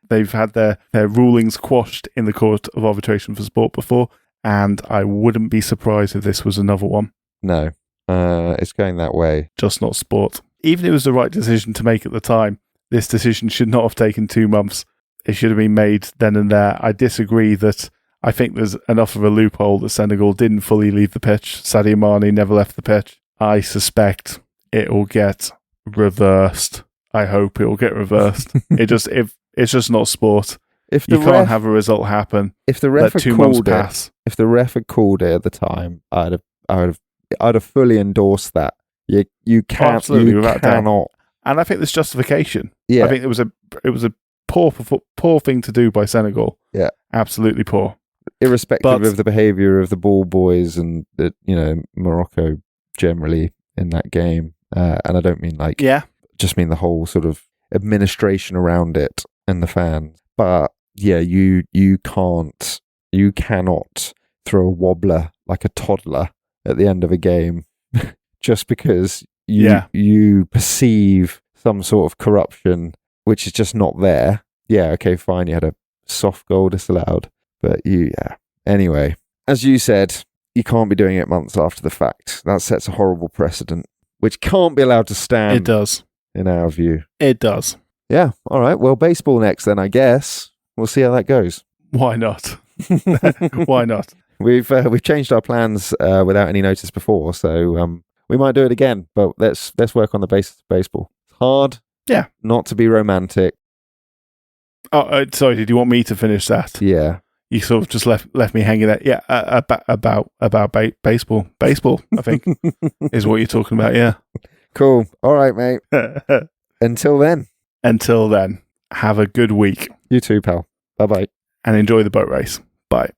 Speaker 2: they've had their rulings quashed in the Court of Arbitration for Sport before, and I wouldn't be surprised if this was another one.
Speaker 1: No, it's going that way.
Speaker 2: Just not sport. Even if it was the right decision to make at the time, this decision should not have taken 2 months. It should have been made then and there. I disagree that I think there's enough of a loophole that Senegal didn't fully leave the pitch. Sadio Mane never left the pitch. I suspect it will get reversed. I hope it will get reversed. It's just not sport.
Speaker 1: If
Speaker 2: you can't have a result happen.
Speaker 1: If the ref
Speaker 2: let
Speaker 1: had
Speaker 2: 2 months
Speaker 1: called it,
Speaker 2: pass.
Speaker 1: if the ref had called it at the time, I'd have fully endorsed that. You can't,
Speaker 2: absolutely,
Speaker 1: you
Speaker 2: without doubt.
Speaker 1: cannot.
Speaker 2: And I think there's justification.
Speaker 1: Yeah.
Speaker 2: I think it was a poor thing to do by Senegal.
Speaker 1: Yeah,
Speaker 2: absolutely poor.
Speaker 1: Irrespective of the behaviour of the ball boys and the, Morocco generally in that game, and I don't mean just mean the whole sort of administration around it and the fans. But yeah, you cannot throw a wobbler like a toddler at the end of a game just because you perceive some sort of corruption which is just not there. Yeah, okay, fine, you had a soft goal disallowed, but anyway, as you said, you can't be doing it months after the fact. That sets a horrible precedent which can't be allowed to stand.
Speaker 2: It does,
Speaker 1: in our view.
Speaker 2: It does.
Speaker 1: Yeah, all right, well, baseball next then, I guess. We'll see how that goes.
Speaker 2: Why not? Why not?
Speaker 1: We've changed our plans without any notice before, so we might do it again. But let's work on the basis of baseball. It's hard, not to be romantic.
Speaker 2: Oh, sorry. Did you want me to finish that?
Speaker 1: Yeah,
Speaker 2: you sort of just left me hanging there. Yeah, about baseball. Baseball, I think, is what you're talking about. Yeah,
Speaker 1: cool. All right, mate. Until then,
Speaker 2: have a good week.
Speaker 1: You too, pal. Bye bye,
Speaker 2: and enjoy the boat race. Bye.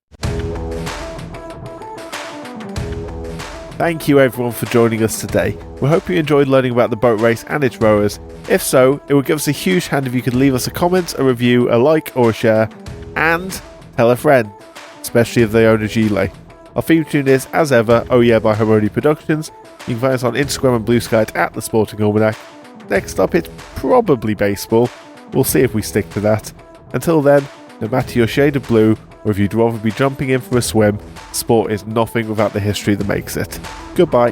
Speaker 2: Thank you everyone for joining us today. We hope you enjoyed learning about the boat race and its rowers. If so, it would give us a huge hand if you could leave us a comment, a review, a like or a share, and tell a friend, especially if they own a gillet. Our theme tune is, as ever, Oh Yeah by Harmony Productions. You can find us on Instagram and Blue Sky at The Sporting Almanac. Next up, it's probably baseball. We'll see if we stick to that. Until then, no matter your shade of blue, or if you'd rather be jumping in for a swim, sport is nothing without the history that makes it. Goodbye.